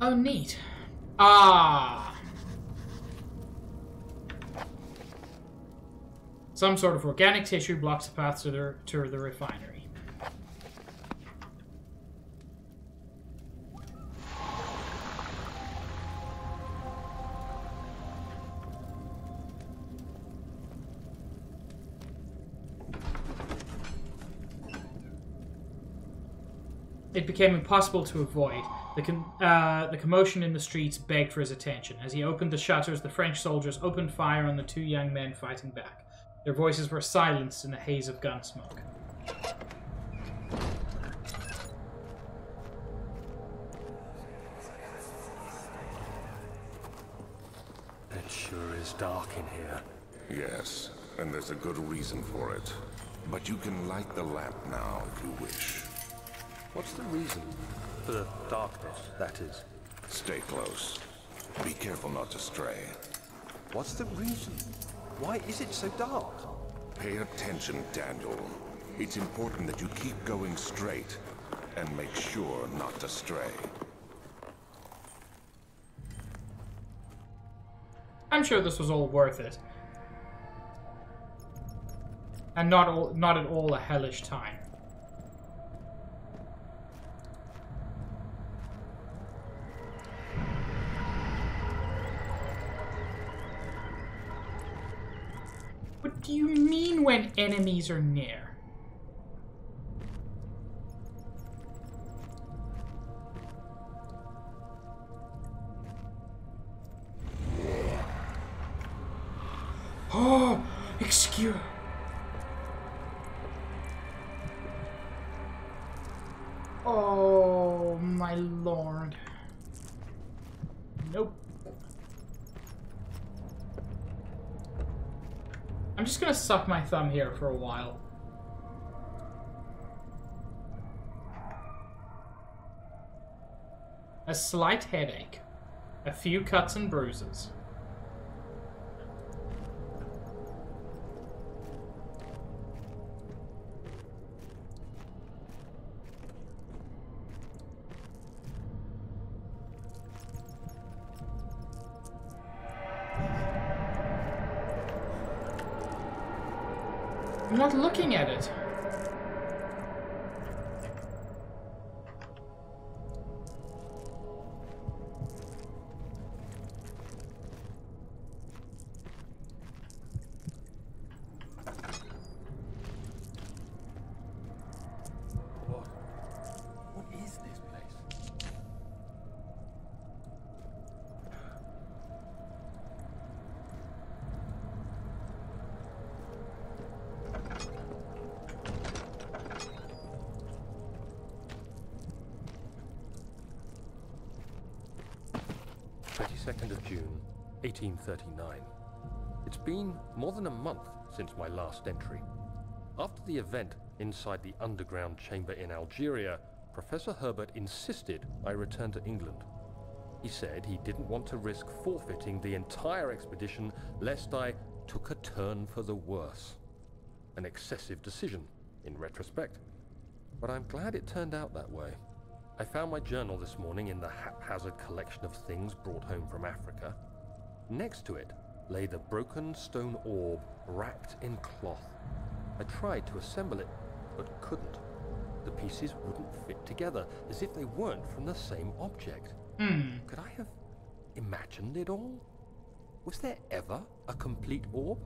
Oh, neat. Ah! Some sort of organic tissue blocks the path to the refinery. It became impossible to avoid. The commotion in the streets begged for his attention. As he opened the shutters, the French soldiers opened fire on the two young men fighting back. Their voices were silenced in a haze of gun smoke. It sure is dark in here. Yes, and there's a good reason for it. But you can light the lamp now if you wish. What's the reason? For the darkness, that is. Stay close. Be careful not to stray. What's the reason? Why is it so dark? Pay attention, Daniel. It's important that you keep going straight and make sure not to stray. I'm sure this was all worth it. And not at all a hellish time. What do you mean when enemies are near? Oh, excuse. Oh, my lord. Nope. I'm just gonna suck my thumb here for a while. A slight headache. A few cuts and bruises. I'm not looking at it. What is this place? 22nd of June, 1839. It's been more than a month since my last entry. After the event inside the underground chamber in Algeria, Professor Herbert insisted I return to England. He said he didn't want to risk forfeiting the entire expedition lest I took a turn for the worse. An excessive decision, in retrospect. But I'm glad it turned out that way. I found my journal this morning in the haphazard collection of things brought home from Africa. Next to it lay the broken stone orb wrapped in cloth. I tried to assemble it, but couldn't. The pieces wouldn't fit together, as if they weren't from the same object. Could I have imagined it all? Was there ever a complete orb?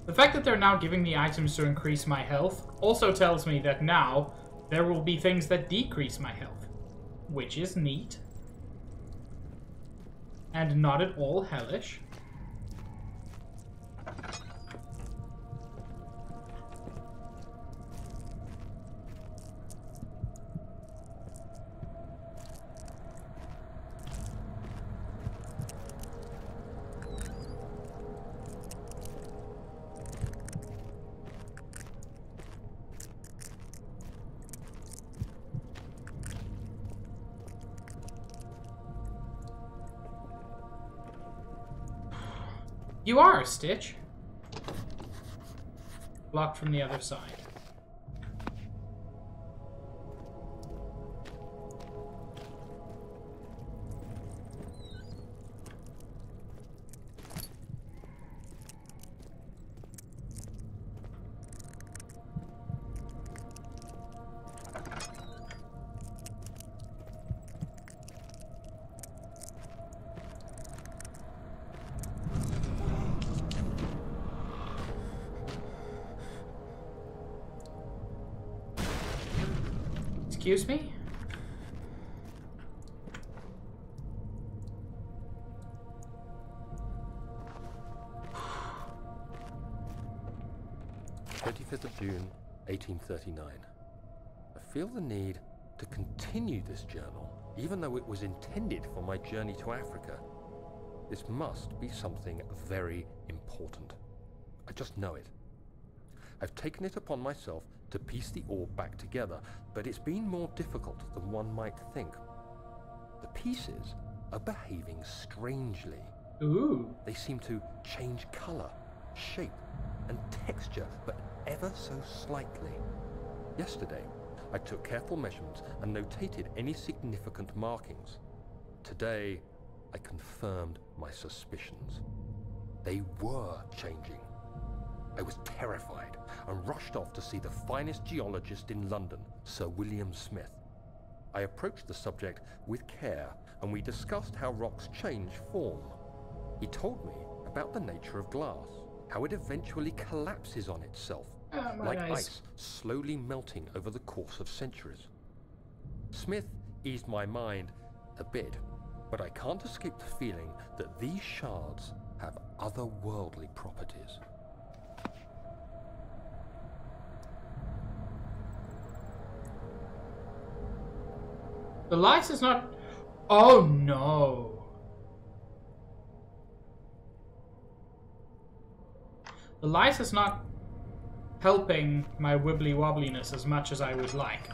The fact that they're now giving me items to increase my health also tells me that now there will be things that decrease my health, which is neat and not at all hellish. You are, Stitch. Blocked from the other side. Excuse me? June 1839. I feel the need to continue this journal, even though it was intended for my journey to Africa. This must be something very important. I just know it. I've taken it upon myself to piece the orb back together, but it's been more difficult than one might think. The pieces are behaving strangely. Ooh. They seem to change color, shape, and texture, but ever so slightly. Yesterday, I took careful measurements and notated any significant markings. Today, I confirmed my suspicions. They were changing. I was terrified and rushed off to see the finest geologist in London, Sir William Smith. I approached the subject with care, and we discussed how rocks change form. He told me about the nature of glass, how it eventually collapses on itself, like ice slowly melting over the course of centuries. Smith eased my mind a bit, but I can't escape the feeling that these shards have otherworldly properties. The lice is not... Oh no. The lice is not helping my wibbly wobbliness as much as I would like.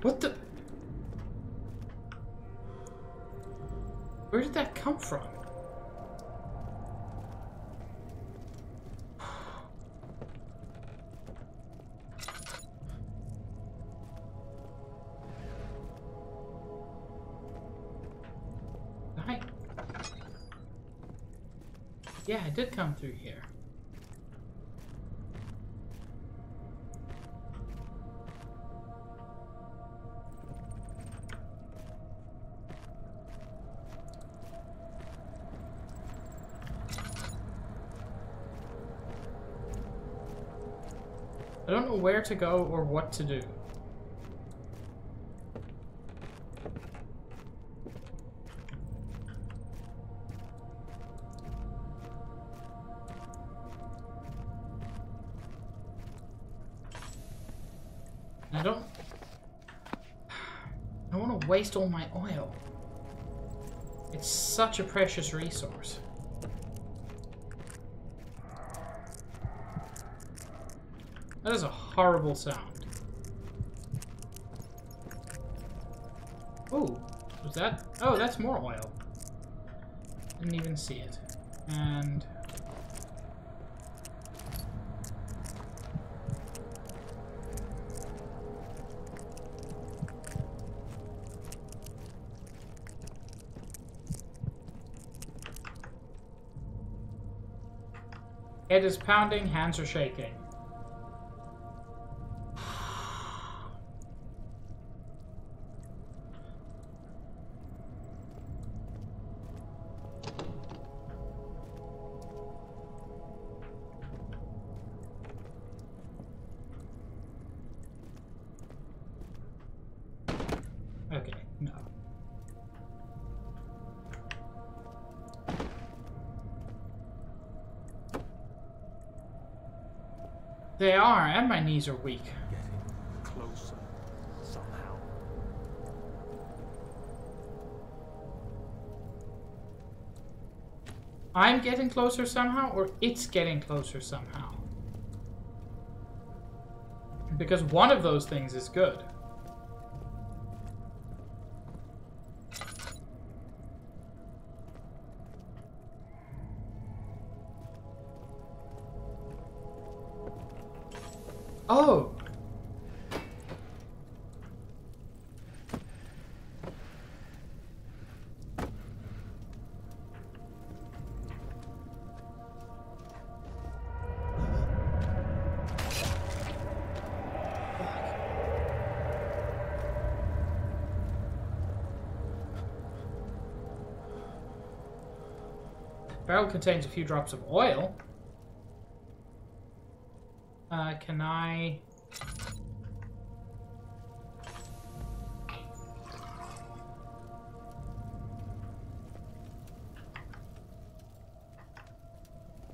What the... Where did that come from? Yeah, I did come through here. I don't know where to go or what to do. I don't want to waste all my oil. It's such a precious resource. That is a horrible sound. Ooh, was that? Oh, that's more oil. Didn't even see it. And head is pounding, hands are shaking. Okay, no. They are, and my knees are weak. Getting closer somehow. I'm getting closer somehow, or it's getting closer somehow? Because one of those things is good. Oh! Barrel contains a few drops of oil. Can I...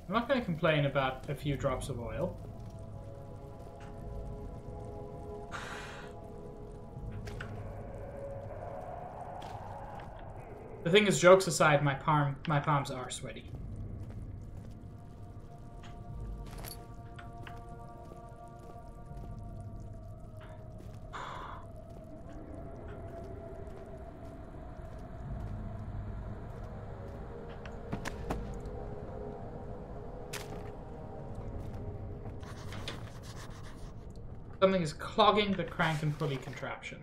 I'm not going to complain about a few drops of oil. The thing is, jokes aside, my palms are sweaty. Something is clogging the crank and pulley contraption.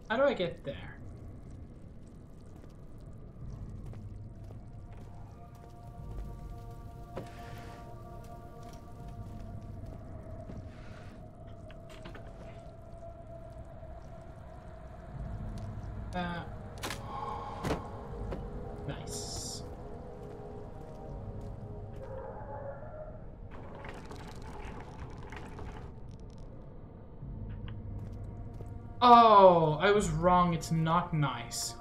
How do I get there? Nice. Oh, I was wrong. It's not nice.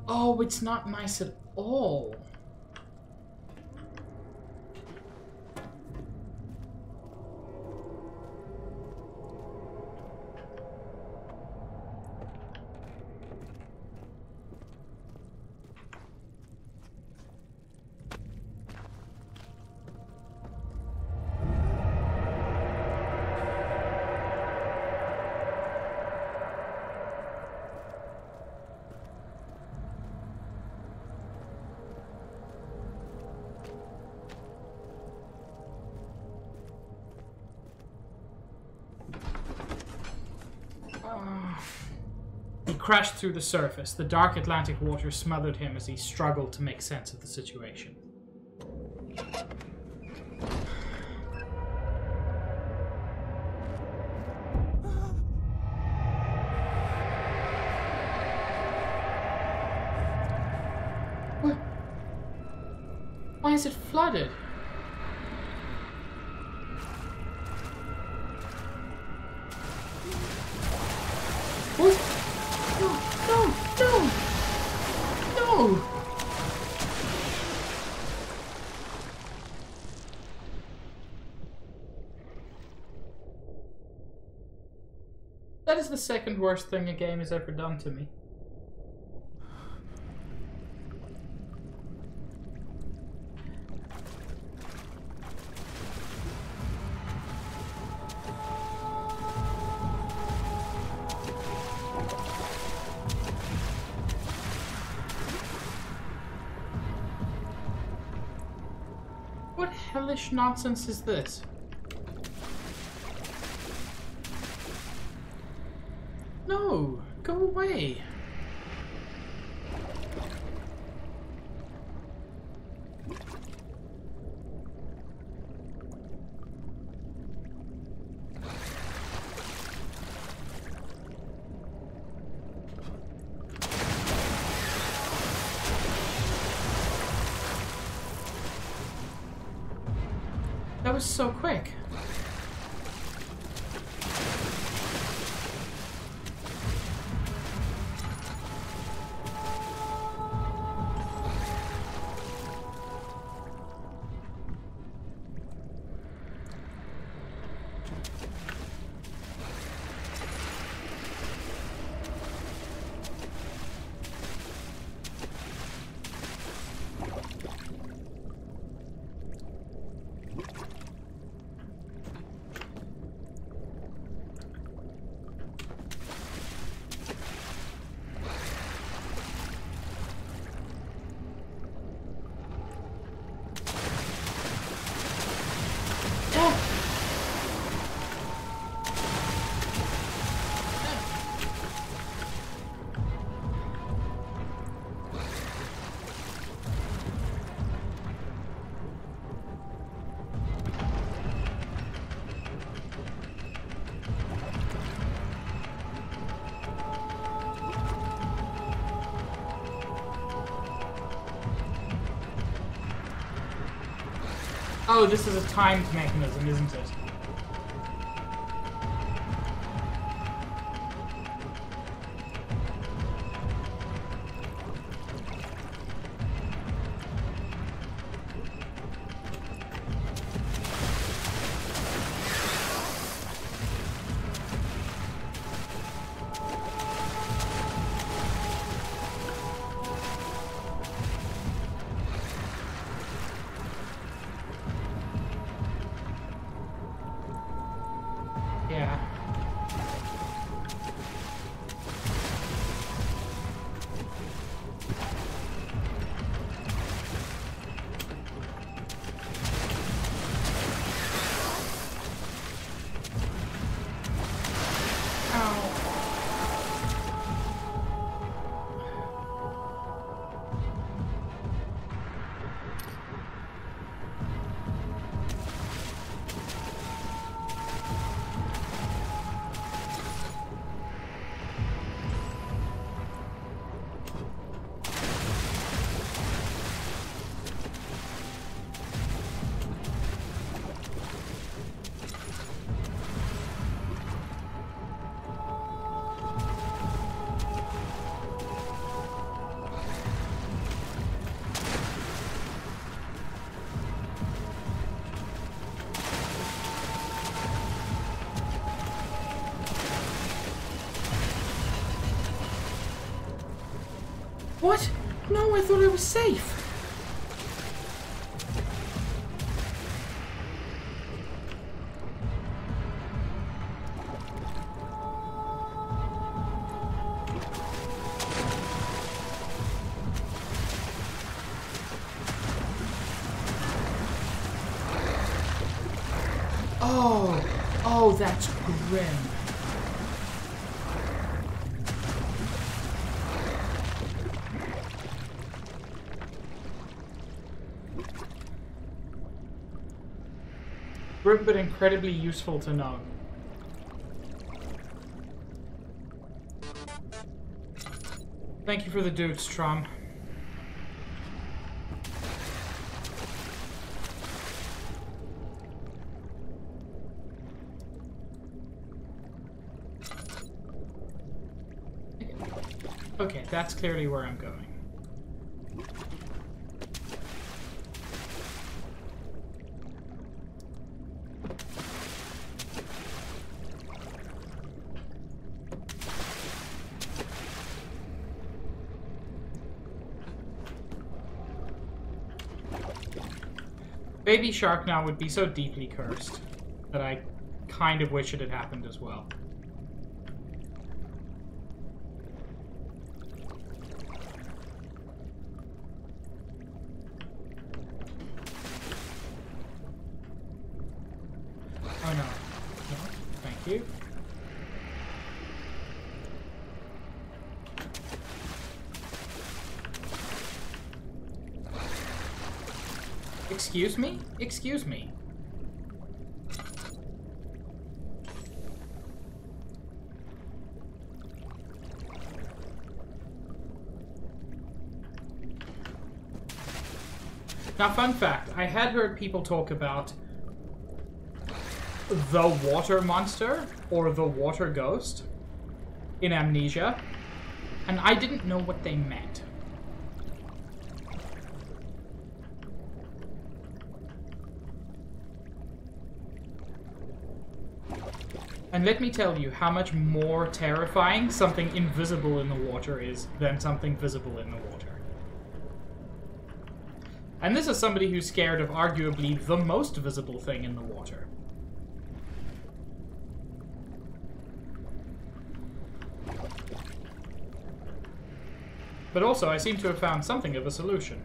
Oh, it's not nice at all. He crashed through the surface. The dark Atlantic water smothered him as he struggled to make sense of the situation. What? Why is it flooded? What? No! That is the second worst thing a game has ever done to me. What hellish nonsense is this? No! Go away! That was so quick. Oh, this is a timed mechanism, isn't it? Yeah. What? No, I thought I was safe. Oh, that's grim. Grim but incredibly useful to know. Thank you for the dude, Strom. Okay, that's clearly where I'm going. Baby Shark now would be so deeply cursed that I kind of wish it had happened as well. Oh no. No, thank you. Excuse me? Excuse me. Now, fun fact, I had heard people talk about the water monster or the water ghost in Amnesia, and I didn't know what they meant. And let me tell you how much more terrifying something invisible in the water is than something visible in the water. And this is somebody who's scared of arguably the most visible thing in the water. But also, I seem to have found something of a solution.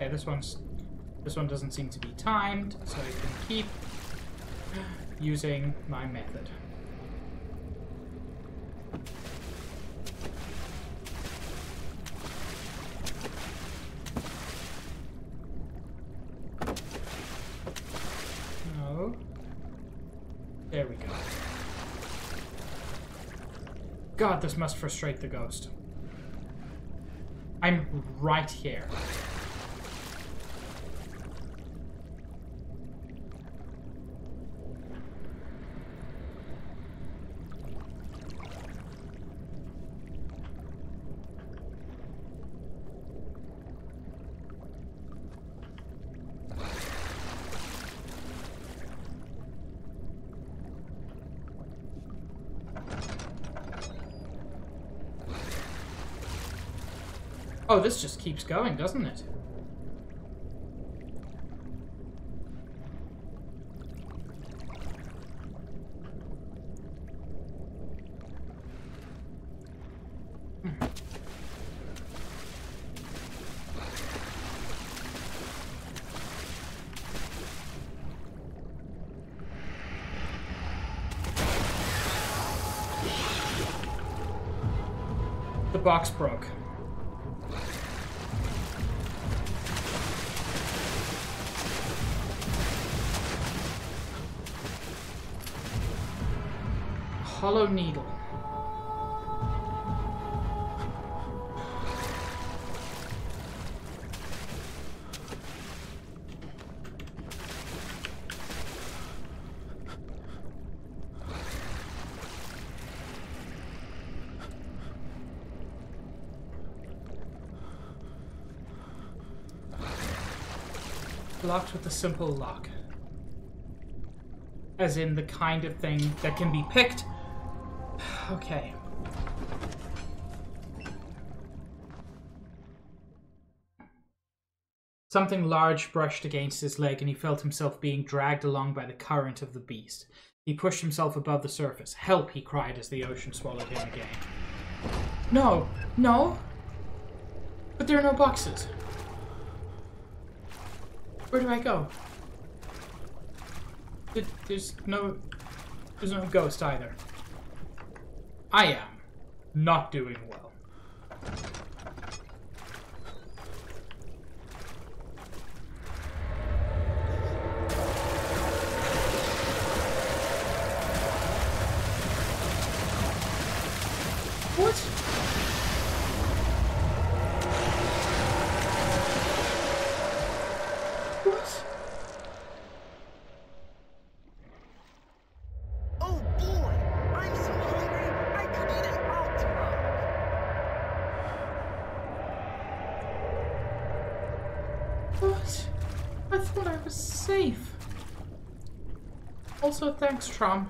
Okay, this one doesn't seem to be timed, so I can keep using my method. No. There we go. God, this must frustrate the ghost. I'm right here. Oh, this just keeps going, doesn't it? The box broke. Hollow needle. Locked with a simple lock. As in the kind of thing that can be picked. Okay. Something large brushed against his leg, and he felt himself being dragged along by the current of the beast. He pushed himself above the surface. "Help!" he cried as the ocean swallowed him again. No! No! But there are no boxes. Where do I go? There's no ghost either. I am not doing well. What? What? Oh boy, I'm so hungry I could eat an Ultima. What? I thought I was safe. Also, thanks, Trom.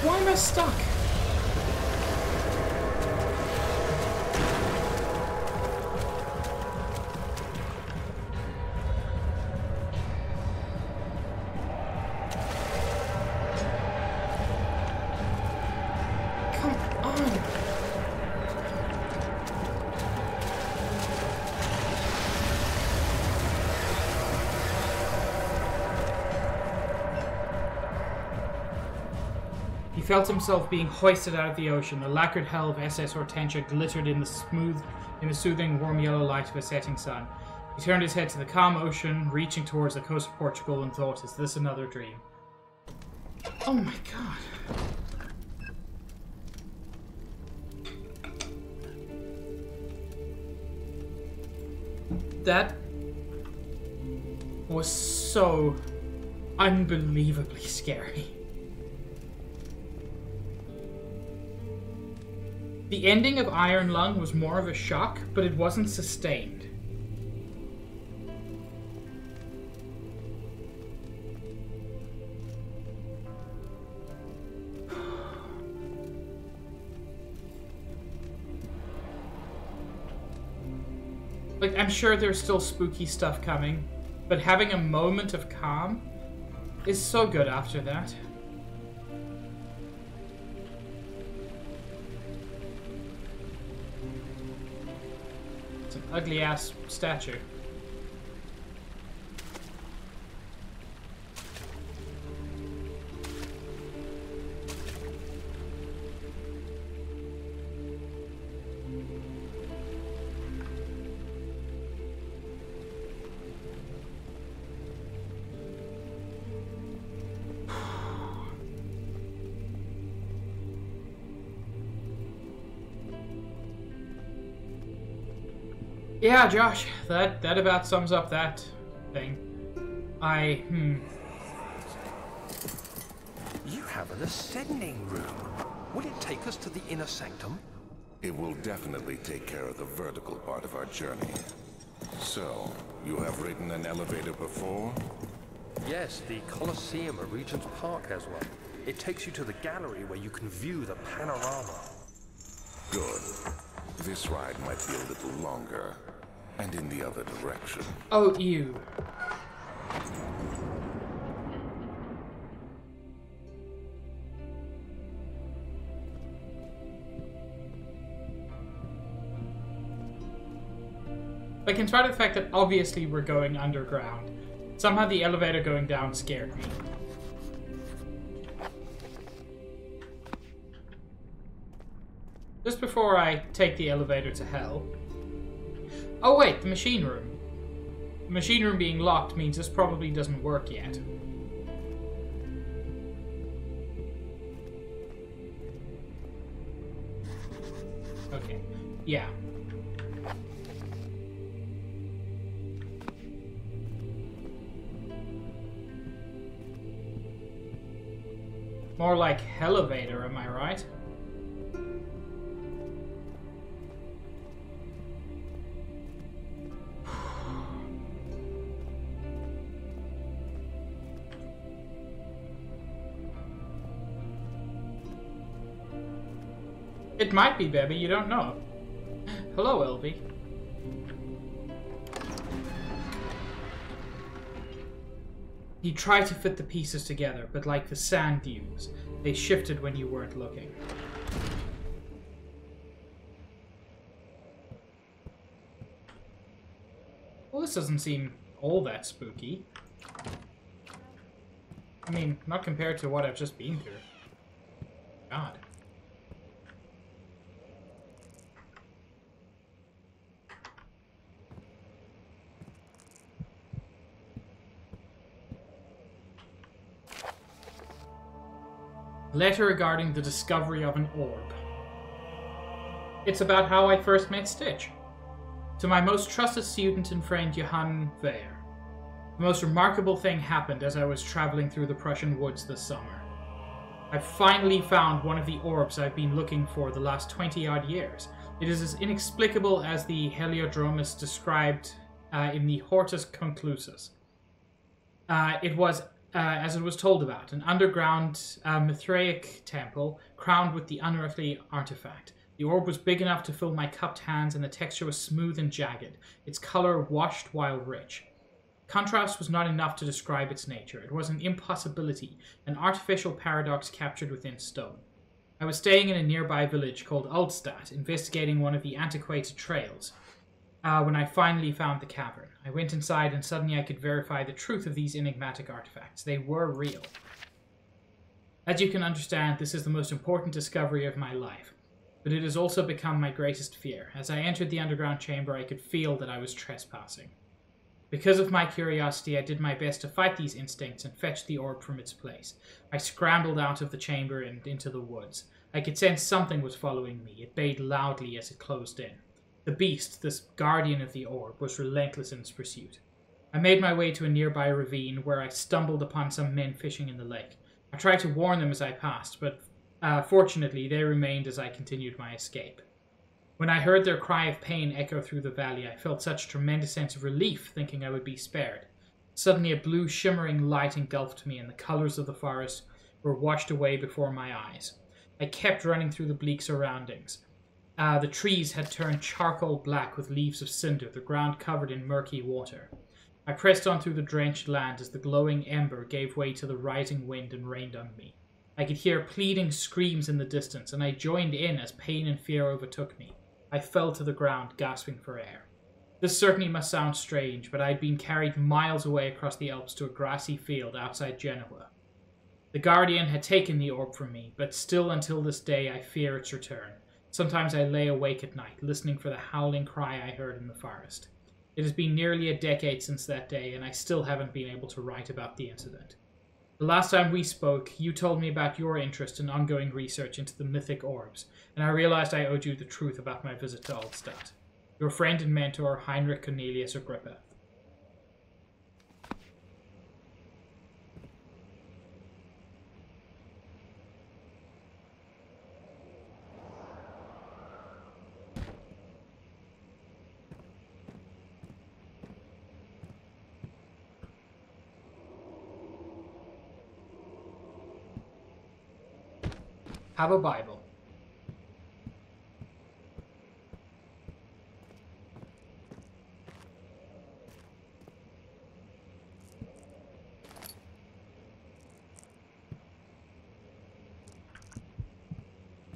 Why am I stuck? Come on. He felt himself being hoisted out of the ocean. The lacquered hull of SS Hortensia glittered in the soothing, warm yellow light of a setting sun. He turned his head to the calm ocean, reaching towards the coast of Portugal, and thought, "Is this another dream?" Oh my god. That was so unbelievably scary. The ending of Iron Lung was more of a shock, but it wasn't sustained. Like, I'm sure there's still spooky stuff coming, but having a moment of calm is so good after that. It's an ugly-ass statue. Yeah, Josh, that about sums up that thing. You have an ascending room. Will it take us to the inner sanctum? It will definitely take care of the vertical part of our journey. So, you have ridden an elevator before? Yes, the Colosseum at Regent's Park has one. It takes you to the gallery where you can view the panorama. Good. This ride might be a little longer, and in the other direction. Oh, ew. Like, in spite of the fact that obviously we're going underground, somehow the elevator going down scared me. Just before I take the elevator to hell. Oh wait, the machine room. The machine room being locked means this probably doesn't work yet. Okay, yeah. More like elevator, am I right? It might be, baby, you don't know. Hello, Elvie. He tried to fit the pieces together, but like the sand dunes, they shifted when you weren't looking. Well, this doesn't seem all that spooky. I mean, not compared to what I've just been through. God. Letter regarding the discovery of an orb. It's about how I first met Stitch. To my most trusted student and friend, Johann Weyer. The most remarkable thing happened as I was traveling through the Prussian woods this summer. I finally found one of the orbs I've been looking for the last 20-odd years. It is as inexplicable as the Heliodromus described in the Hortus Conclusus. It was, as it was told about, an underground Mithraic temple crowned with the unearthly artifact. The orb was big enough to fill my cupped hands, and the texture was smooth and jagged, its color washed while rich. Contrast was not enough to describe its nature. It was an impossibility, an artificial paradox captured within stone. I was staying in a nearby village called Altstadt, investigating one of the antiquated trails, when I finally found the cavern. I went inside, and suddenly I could verify the truth of these enigmatic artifacts. They were real. As you can understand, this is the most important discovery of my life. But it has also become my greatest fear. As I entered the underground chamber, I could feel that I was trespassing. Because of my curiosity, I did my best to fight these instincts and fetch the orb from its place. I scrambled out of the chamber and into the woods. I could sense something was following me. It bayed loudly as it closed in. The beast, this guardian of the orb, was relentless in its pursuit. I made my way to a nearby ravine where I stumbled upon some men fishing in the lake. I tried to warn them as I passed, but fortunately, they remained as I continued my escape. When I heard their cry of pain echo through the valley, I felt such a tremendous sense of relief, thinking I would be spared. Suddenly, a blue shimmering light engulfed me, and the colors of the forest were washed away before my eyes. I kept running through the bleak surroundings. The trees had turned charcoal black with leaves of cinder, the ground covered in murky water. I pressed on through the drenched land as the glowing ember gave way to the rising wind and rained on me. I could hear pleading screams in the distance, and I joined in as pain and fear overtook me. I fell to the ground, gasping for air. This certainly must sound strange, but I had been carried miles away across the Alps to a grassy field outside Genoa. The Guardian had taken the orb from me, but still until this day I fear its return. Sometimes I lay awake at night, listening for the howling cry I heard in the forest. It has been nearly a decade since that day, and I still haven't been able to write about the incident. The last time we spoke, you told me about your interest in ongoing research into the mythic orbs, and I realized I owed you the truth about my visit to Altstadt. Your friend and mentor, Heinrich Cornelius Agrippa. Have a Bible.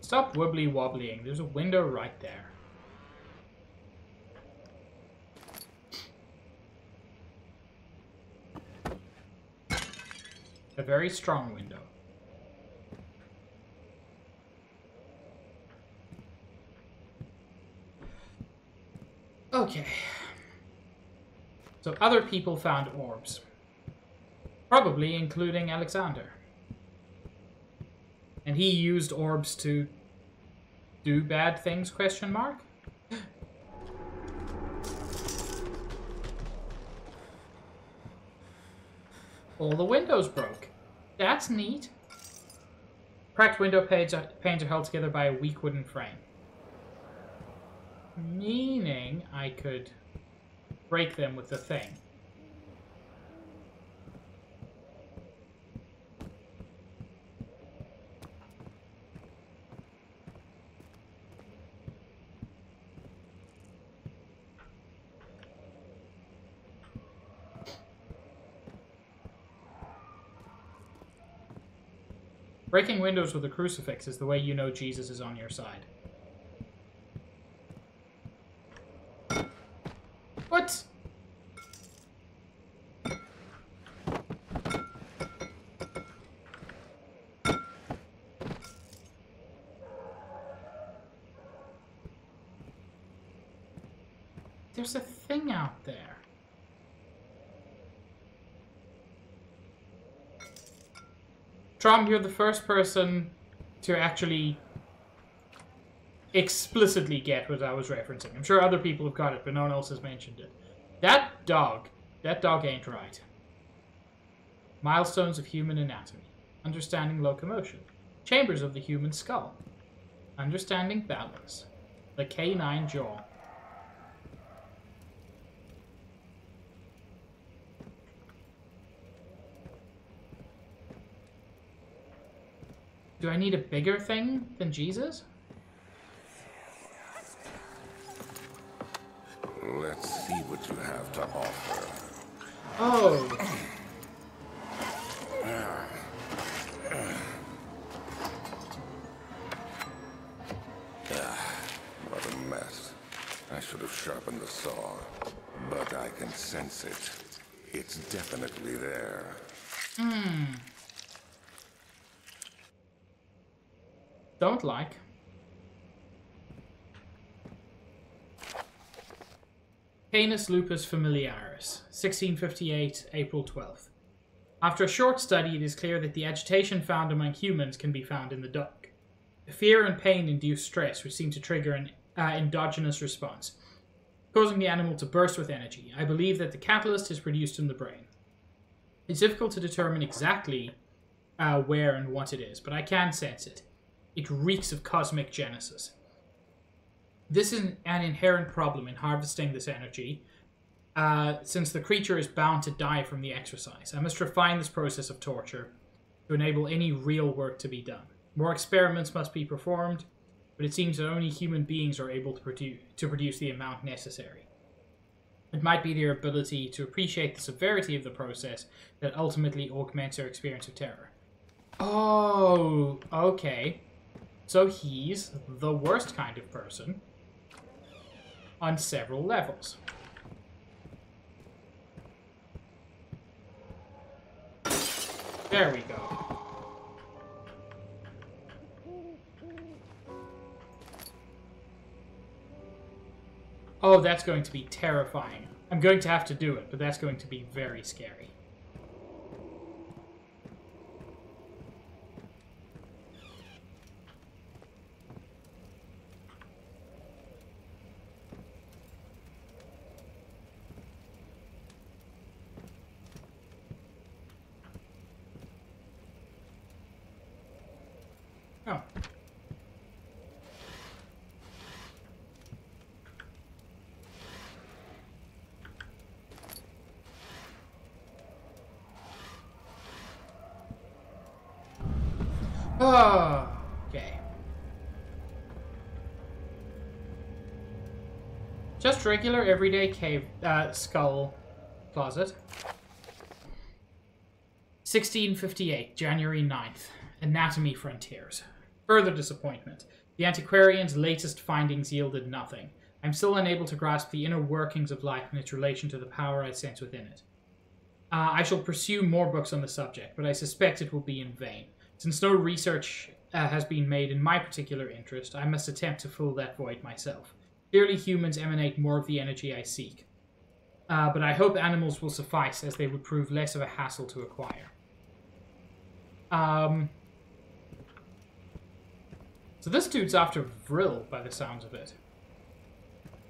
Stop wibbly-wobblying. There's a window right there. A very strong window. Okay. So other people found orbs. Probably including Alexander. And he used orbs to do bad things, question mark? All the windows broke. That's neat. Cracked window panes are held together by a weak wooden frame. Meaning I could break them with the thing. Breaking windows with a crucifix is the way you know Jesus is on your side. What? There's a thing out there. Trom, you're the first person to actually explicitly get what I was referencing. I'm sure other people have got it, but no one else has mentioned it. That dog ain't right. Milestones of human anatomy. Understanding locomotion. Chambers of the human skull. Understanding balance. The canine jaw. Do I need a bigger thing than Jesus? Let's see what you have to offer. Oh. What a mess. I should have sharpened the saw, but I can sense it. It's definitely there. Don't like. Canis lupus familiaris, 1658, April 12th. After a short study, it is clear that the agitation found among humans can be found in the dog. The fear and pain induce stress, which seem to trigger an endogenous response, causing the animal to burst with energy. I believe that the catalyst is produced in the brain. It's difficult to determine exactly where and what it is, but I can sense it. It reeks of cosmic genesis. This is an inherent problem in harvesting this energy, since the creature is bound to die from the exercise. I must refine this process of torture to enable any real work to be done. More experiments must be performed, but it seems that only human beings are able to produce the amount necessary. It might be their ability to appreciate the severity of the process that ultimately augments their experience of terror. Oh, okay. So he's the worst kind of person on several levels. There we go. Oh, that's going to be terrifying. I'm going to have to do it, but that's going to be very scary. Oh. Oh, okay. Just regular, everyday cave skull closet. 1658, January 9th. Anatomy Frontiers. Further disappointment. The antiquarian's latest findings yielded nothing. I'm still unable to grasp the inner workings of life and its relation to the power I sense within it. I shall pursue more books on the subject, but I suspect it will be in vain. Since no research has been made in my particular interest, I must attempt to fill that void myself. Clearly humans emanate more of the energy I seek. But I hope animals will suffice, as they would prove less of a hassle to acquire. So this dude's after Vril, by the sounds of it.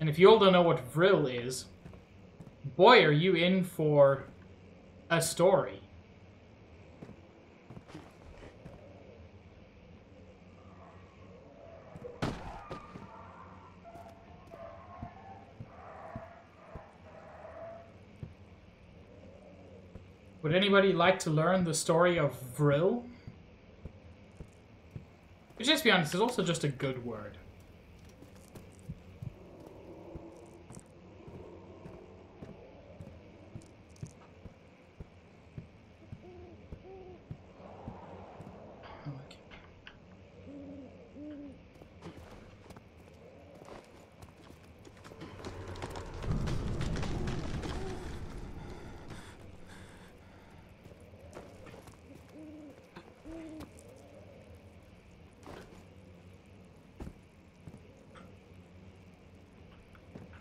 And if you all don't know what Vril is, boy, are you in for a story. Would anybody like to learn the story of Vril? Which, let's be honest, is also just a good word.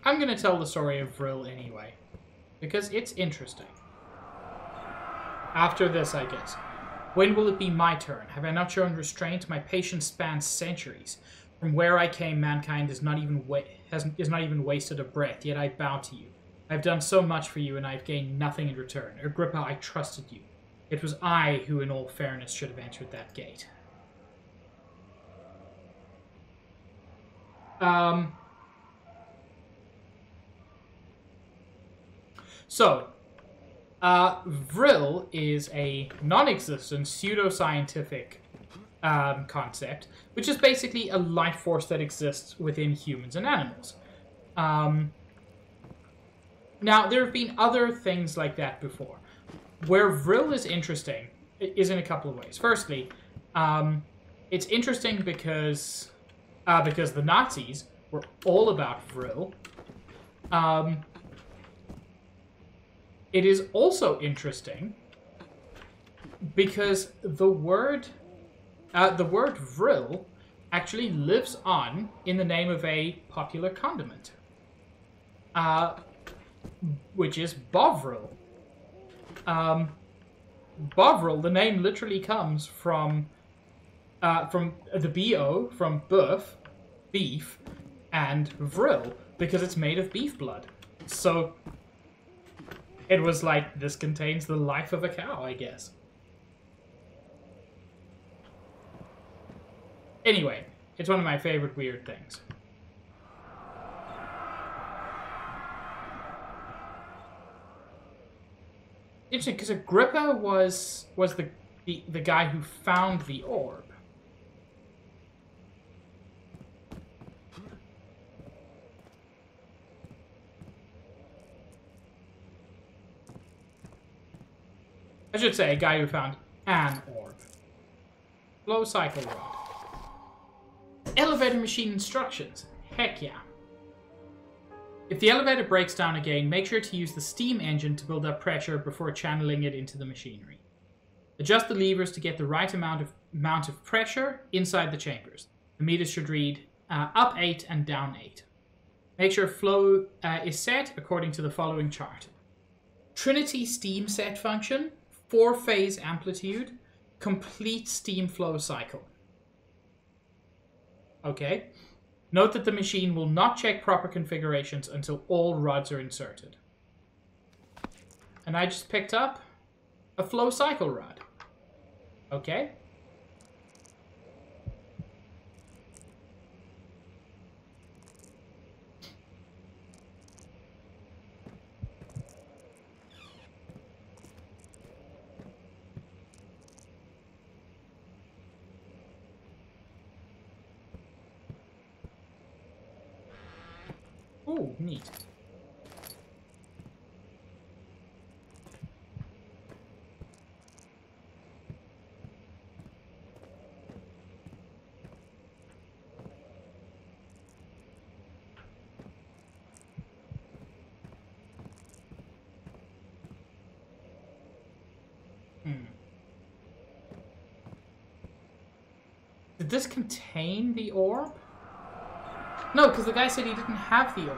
I'm going to tell the story of Vril anyway, because it's interesting. After this, I guess. When will it be my turn? Have I not shown restraint? My patience spans centuries. From where I came, mankind is not even wasted a breath, yet I bow to you. I've done so much for you, and I've gained nothing in return. Agrippa, I trusted you. It was I who, in all fairness, should have entered that gate. So, Vril is a non-existent pseudoscientific concept, which is basically a life force that exists within humans and animals. Now, there have been other things like that before. Where Vril is interesting is in a couple of ways. Firstly, it's interesting because the Nazis were all about Vril. It is also interesting because the word Vril actually lives on in the name of a popular condiment, which is Bovril. Bovril, the name literally comes from the B-O, from bœuf, beef, and vril, because it's made of beef blood. So it was like, this contains the life of a cow, I guess. Anyway, it's one of my favorite weird things. Interesting, because Agrippa was the guy who found the orb. I should say, a guy who found an orb. Flow cycle rod. Elevator machine instructions. Heck yeah. If the elevator breaks down again, make sure to use the steam engine to build up pressure before channeling it into the machinery. Adjust the levers to get the right amount of pressure inside the chambers. The meters should read up 8 and down 8. Make sure flow is set according to the following chart. Trinity steam set function, 4-phase amplitude, complete steam flow cycle. Okay. Note that the machine will not check proper configurations until all rods are inserted. And I just picked up a flow cycle rod. Okay. Ooh, neat. Did this contain the orb? No, because the guy said he didn't have the orb.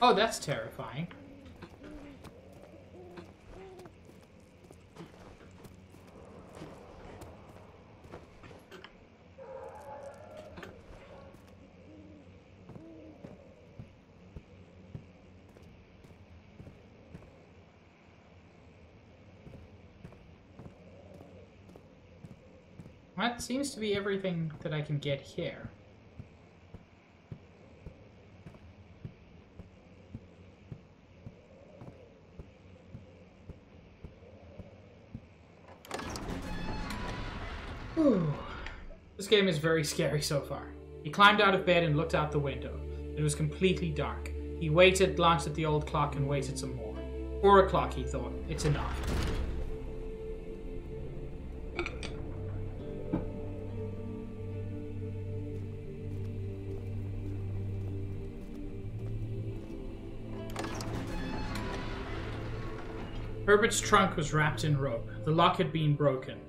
Oh, that's terrifying. That seems to be everything that I can get here. Whew. This game is very scary so far. He climbed out of bed and looked out the window. It was completely dark. He waited, glanced at the old clock, and waited some more. 4 o'clock, he thought. It's enough. Herbert's trunk was wrapped in rope. The lock had been broken.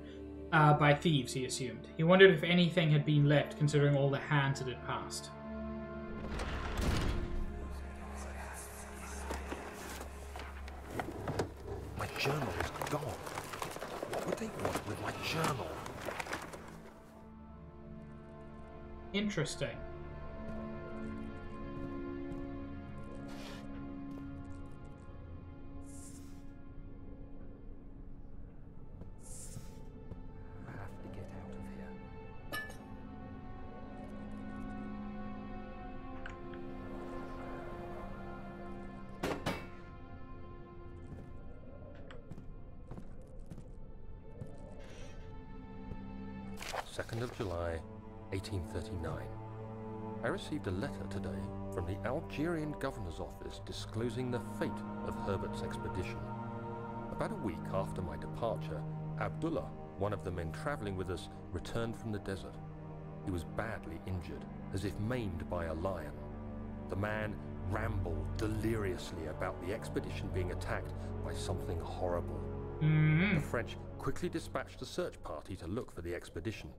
By thieves, he assumed. He wondered if anything had been left, considering all the hands it had passed. My journal is gone. What would they want with my journal? Interesting. Of July, 1839. I received a letter today from the Algerian governor's office disclosing the fate of Herbert's expedition. About a week after my departure, Abdullah, one of the men traveling with us, returned from the desert. He was badly injured, as if maimed by a lion. The man rambled deliriously about the expedition being attacked by something horrible. The French quickly dispatched a search party to look for the expedition.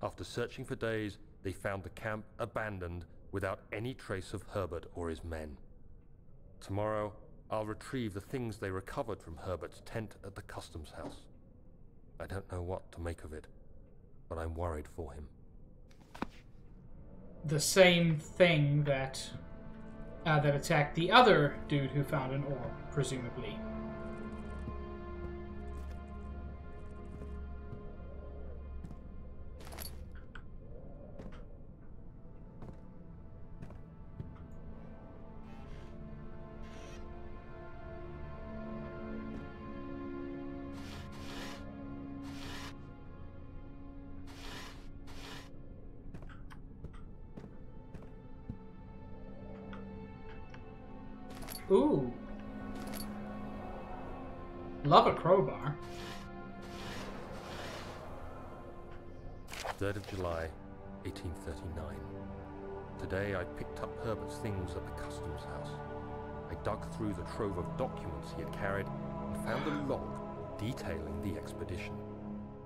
After searching for days, they found the camp abandoned without any trace of Herbert or his men. Tomorrow, I'll retrieve the things they recovered from Herbert's tent at the customs house. I don't know what to make of it, but I'm worried for him. The same thing that that attacked the other dude who found an orb, presumably. Ooh. Love a crowbar. 3rd of July, 1839. Today I picked up Herbert's things at the customs house. I dug through the trove of documents he had carried and found a log detailing the expedition.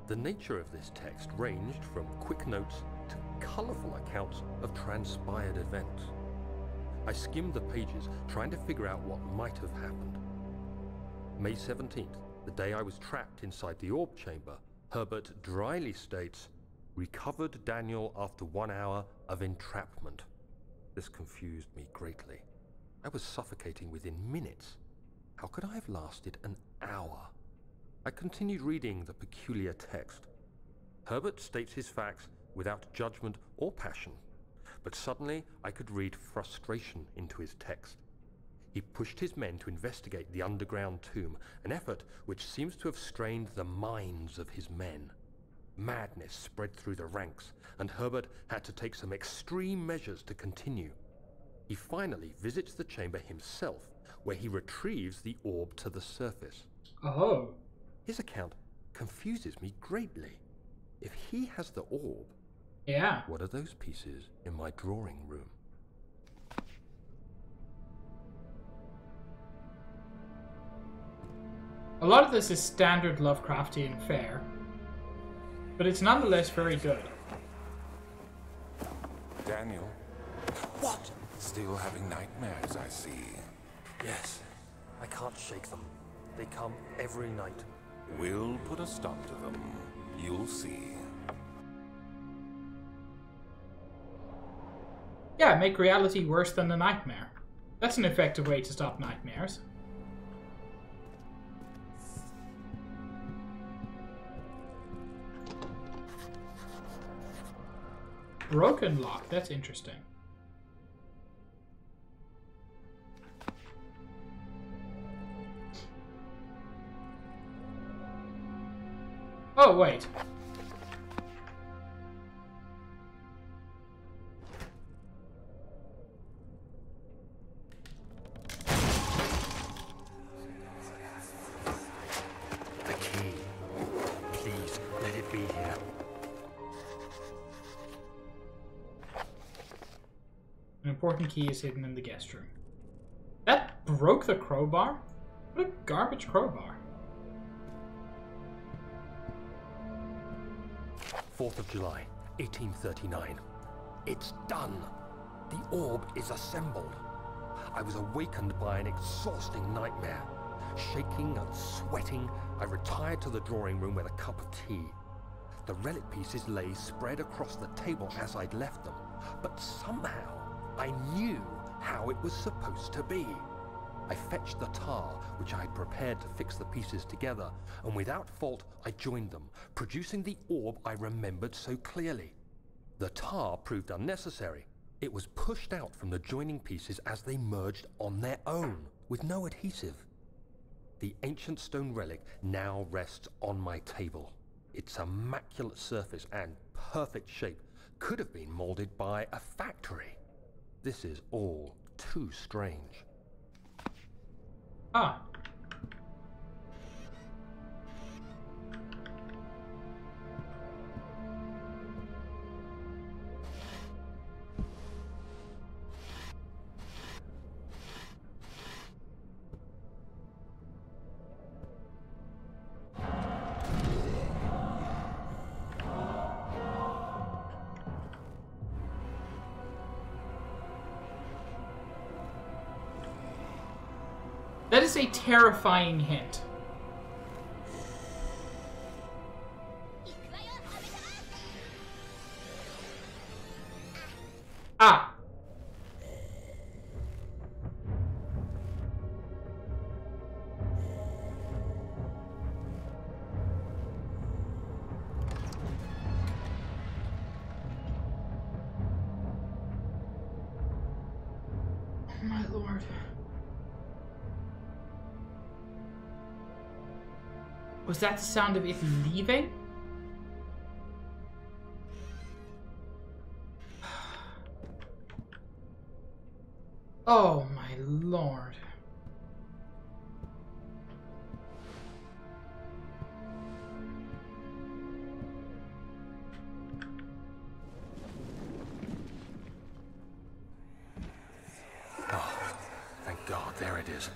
The nature of this text ranged from quick notes to colourful accounts of transpired events. I skimmed the pages, trying to figure out what might have happened. May 17th, the day I was trapped inside the orb chamber, Herbert dryly states, "Recovered Daniel after 1 hour of entrapment." This confused me greatly. I was suffocating within minutes. How could I have lasted an hour? I continued reading the peculiar text. Herbert states his facts without judgment or passion. But suddenly I could read frustration into his text. He pushed his men to investigate the underground tomb, an effort which seems to have strained the minds of his men. Madness spread through the ranks, and Herbert had to take some extreme measures to continue. He finally visits the chamber himself, where he retrieves the orb to the surface. Oh. His account confuses me greatly. If he has the orb, Yeah. what are those pieces in my drawing room? A lot of this is standard Lovecraftian fare, but it's nonetheless very good. Daniel? What? Still having nightmares, I see. Yes, I can't shake them. They come every night. We'll put a stop to them. You'll see. Yeah, make reality worse than the nightmare. That's an effective way to stop nightmares. broken lock. That's interesting. Oh, wait. The key. Please, let it be here. An important key is hidden in the guest room. That broke the crowbar? What a garbage crowbar. 4th of July, 1839. It's done. The orb is assembled. I was awakened by an exhausting nightmare. Shaking and sweating, I retired to the drawing room with a cup of tea. The relic pieces lay spread across the table as I'd left them, but somehow I knew how it was supposed to be. I fetched the tar, which I had prepared to fix the pieces together, and without fault I joined them, producing the orb I remembered so clearly. The tar proved unnecessary. It was pushed out from the joining pieces as they merged on their own, with no adhesive. The ancient stone relic now rests on my table. Its immaculate surface and perfect shape could have been molded by a factory. This is all too strange. Ah. That is a terrifying hint. Ah! Oh my lord. Was that the sound of it leaving? Oh my lord. Oh, thank God, there it is.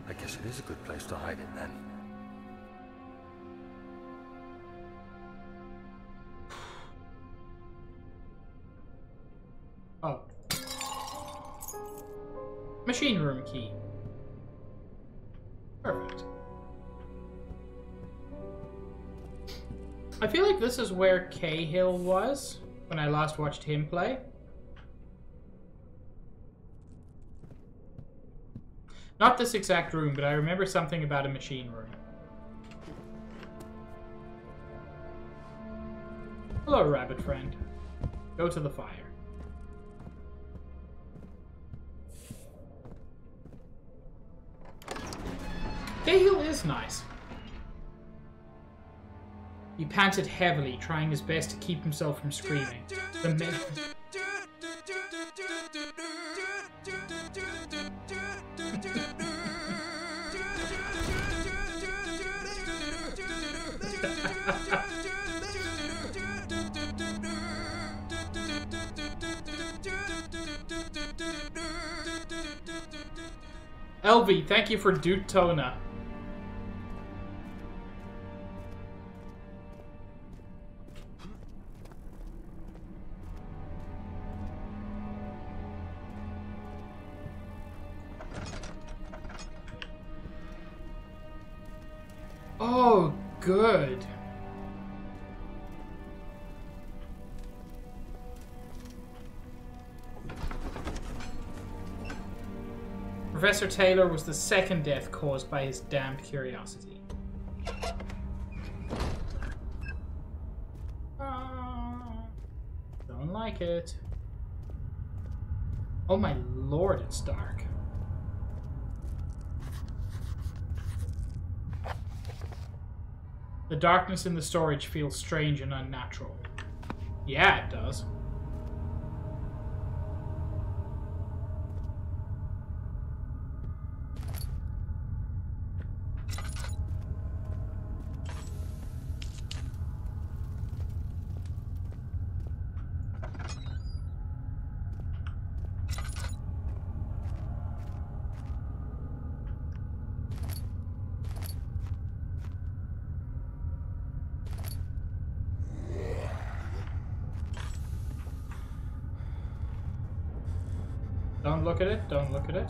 I guess it is a good place to hide it then. Oh. Machine room key. Perfect. I feel like this is where Cahill was when I last watched him play. Not this exact room, but I remember something about a machine room. Hello, rabbit friend. Go to the fire. Cahill is nice. He panted heavily, trying his best to keep himself from screaming. LV, thank you for Dutona. Oh, good. Professor Taylor was the second death caused by his damned curiosity. like it. Oh my lord, it's dark. The darkness in the storage feels strange and unnatural. Yeah, it does. Don't look at it, don't look at it.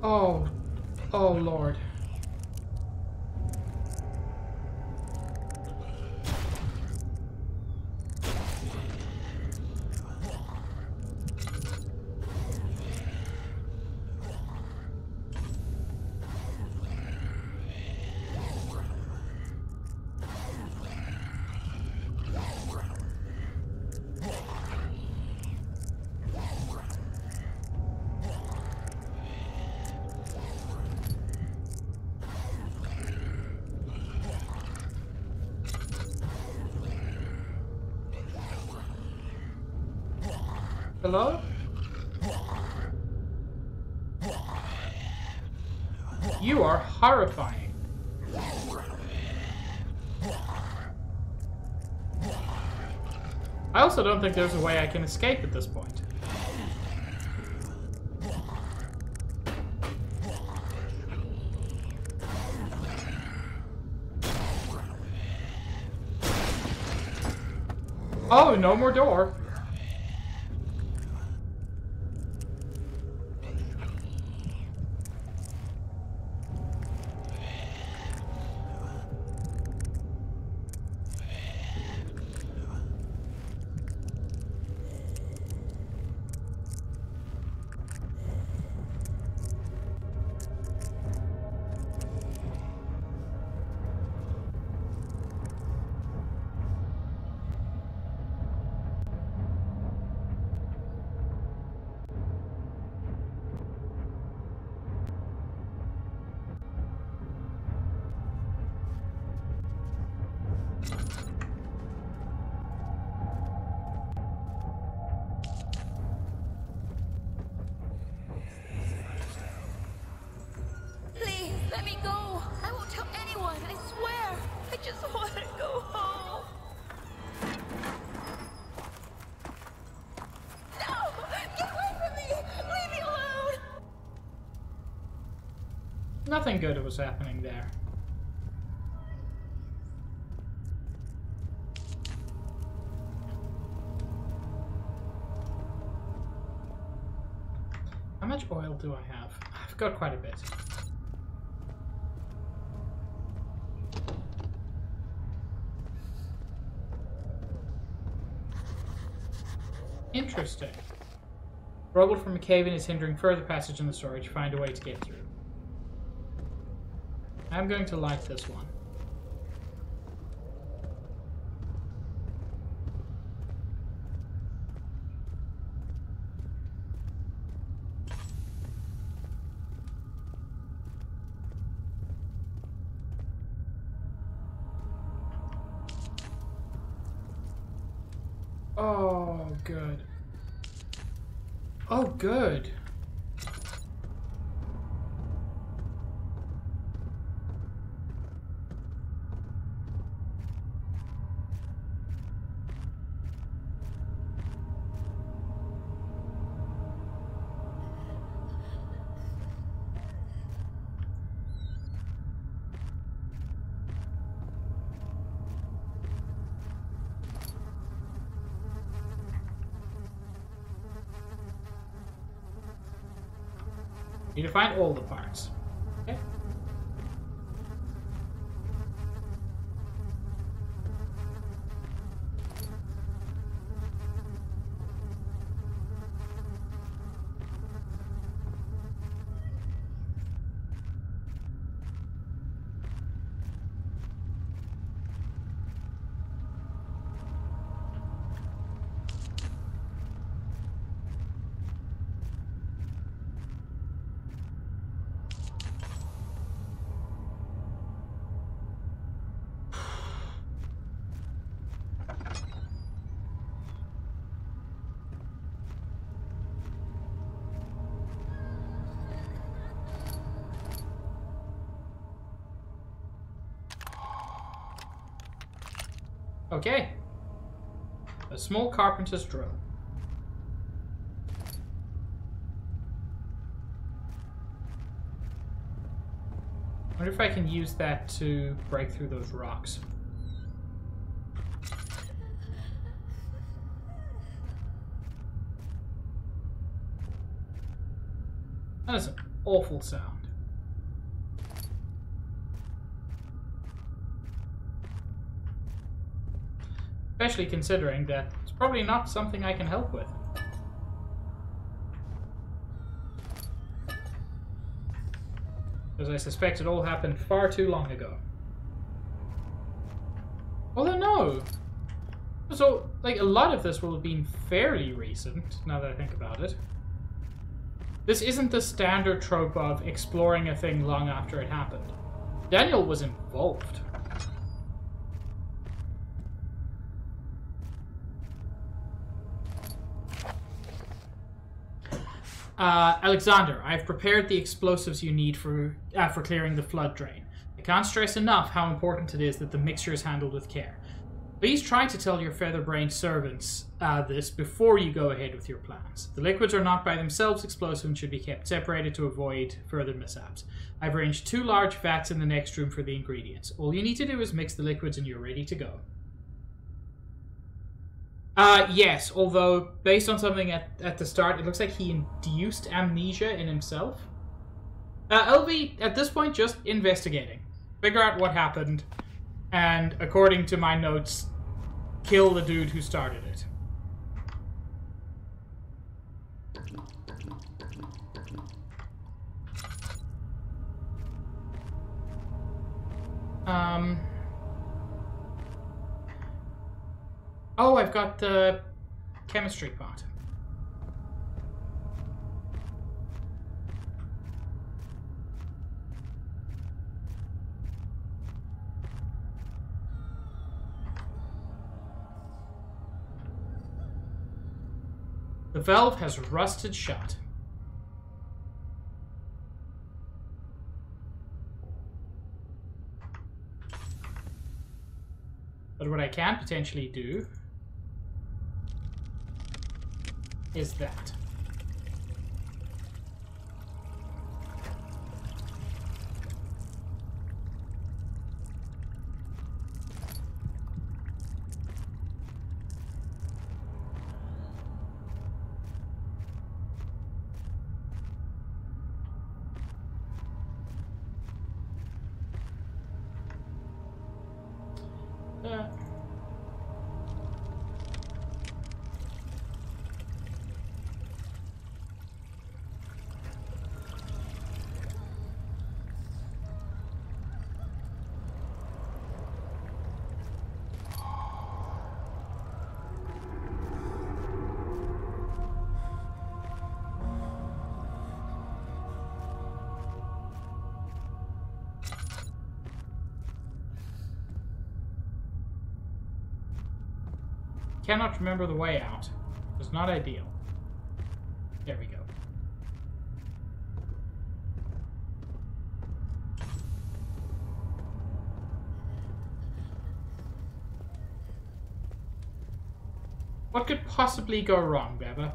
Oh, oh Lord. Hello? You are horrifying. I also don't think there's a way I can escape at this point. Oh, no more door. Please, let me go. I won't tell anyone, I swear. I just want to go home. No! Get away from me! Leave me alone! Nothing good was happening there. How much oil do I have? I've got quite a bit. Interesting. Rubble from a cave-in is hindering further passage in the storage. Find a way to get through. I'm going to light this one. Oh, good. Oh, good. Need to find all the parts. Okay. Okay. A small carpenter's drill. I wonder if I can use that to break through those rocks. That is an awful sound. Especially considering that it's probably not something I can help with. Because I suspect it all happened far too long ago. Although no! So, like, a lot of this will have been fairly recent, now that I think about it. This isn't the standard trope of exploring a thing long after it happened. Daniel was involved. Alexander, I've prepared the explosives you need for clearing the flood drain. I can't stress enough how important it is that the mixture is handled with care. Please try to tell your feather-brained servants this before you go ahead with your plans. The liquids are not by themselves explosive and should be kept separated to avoid further mishaps. I've arranged 2 large vats in the next room for the ingredients. All you need to do is mix the liquids and you're ready to go. Yes, although, based on something at the start, it looks like he induced amnesia in himself. LV, at this point, just investigating. Figure out what happened, and, according to my notes, kill the dude who started it. Oh, I've got the chemistry part. The valve has rusted shut. But what I can potentially do is that. Cannot remember the way out. It's not ideal. There we go. What could possibly go wrong, Beba?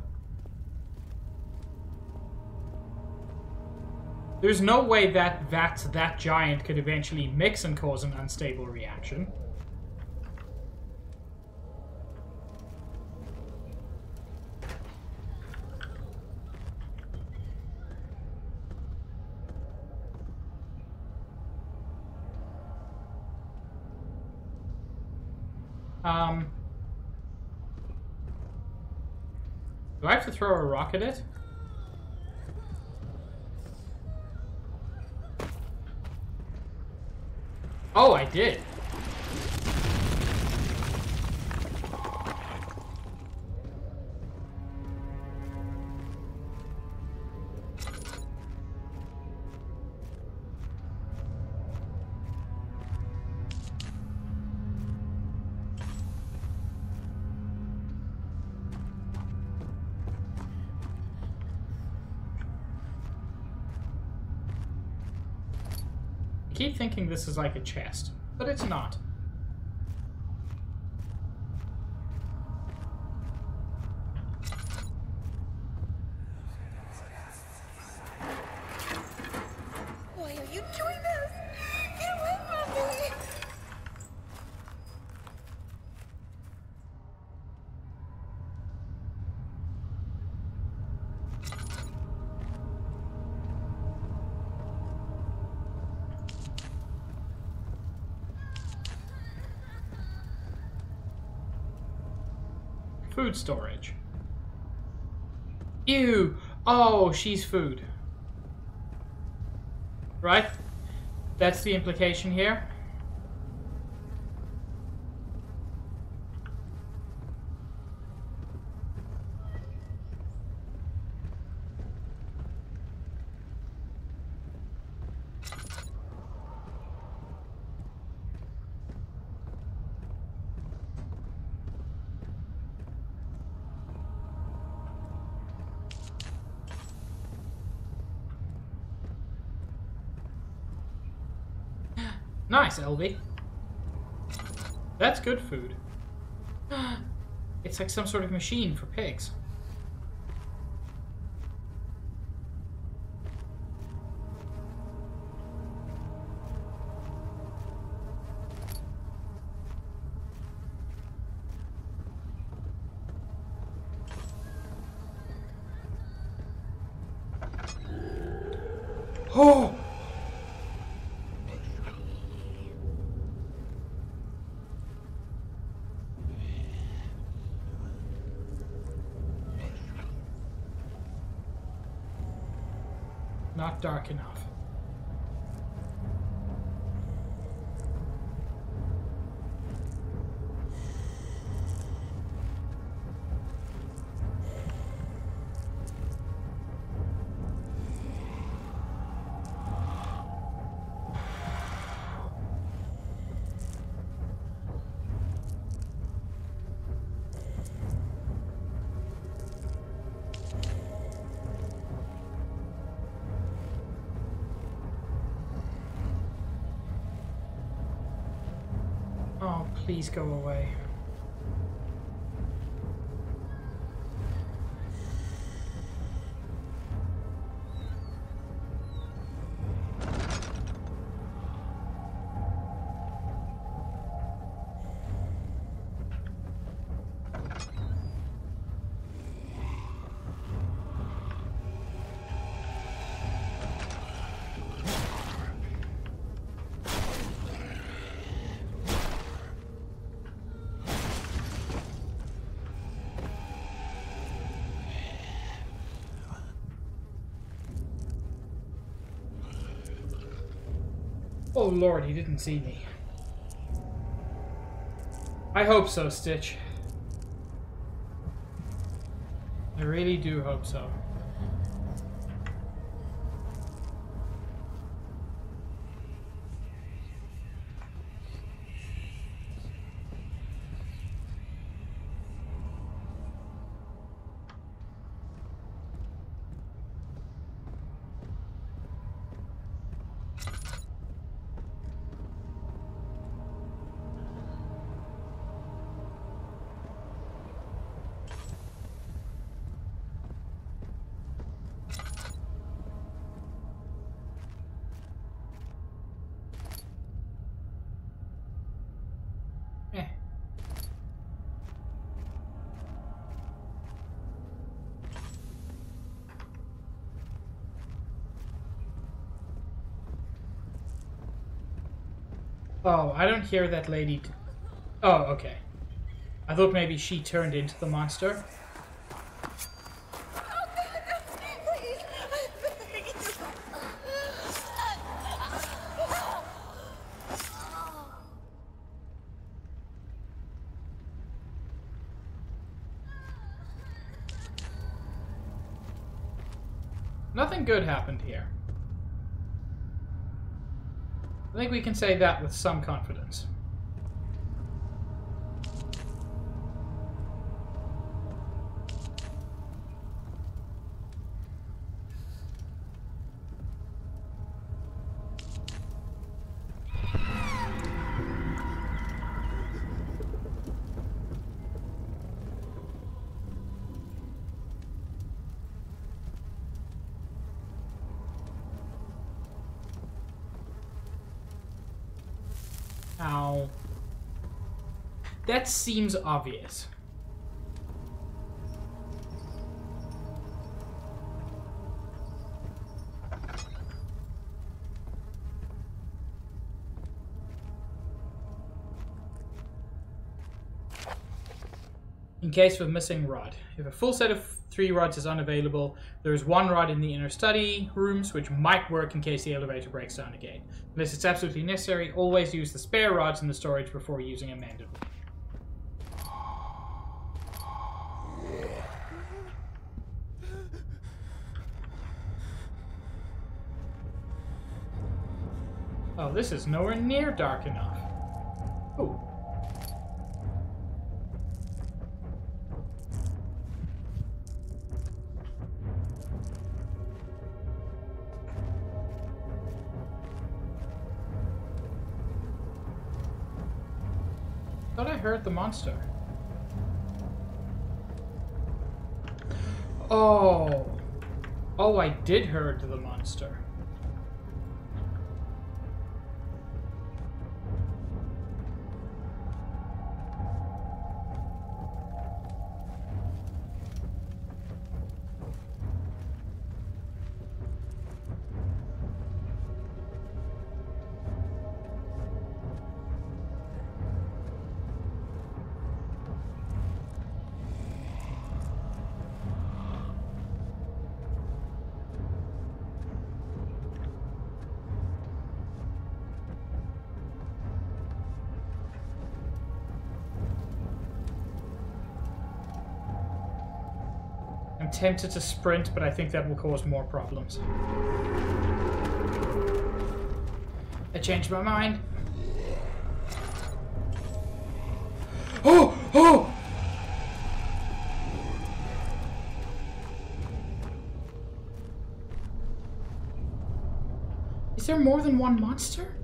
There's no way that vat that giant could eventually mix and cause an unstable reaction. Do I have to throw a rock at it? Oh, I did. I keep thinking this is like a chest, but it's not. Food storage. Ew! Oh, she's food. Right? That's the implication here. Nice, LV. That's good food. It's like some sort of machine for pigs. Oh! Not dark enough. Oh, please go away. Oh Lord, he didn't see me. I hope so, Stitch. I really do hope so. Eh. Oh, I don't hear that lady. Oh, okay. I thought maybe she turned into the monster. Nothing good happened here. I think we can say that with some confidence. Ow. That seems obvious. In case of a missing rod. If a full set of 3 rods is unavailable, there is 1 rod in the inner study rooms which might work in case the elevator breaks down again. Unless it's absolutely necessary, always use the spare rods in the storage before using a mended one. Oh, this is nowhere near dark enough. Ooh. Thought I heard the monster. Oh. Oh, I did heard the monster. I'm tempted to sprint, but I think that will cause more problems. I changed my mind. Oh! Oh! Is there more than one monster?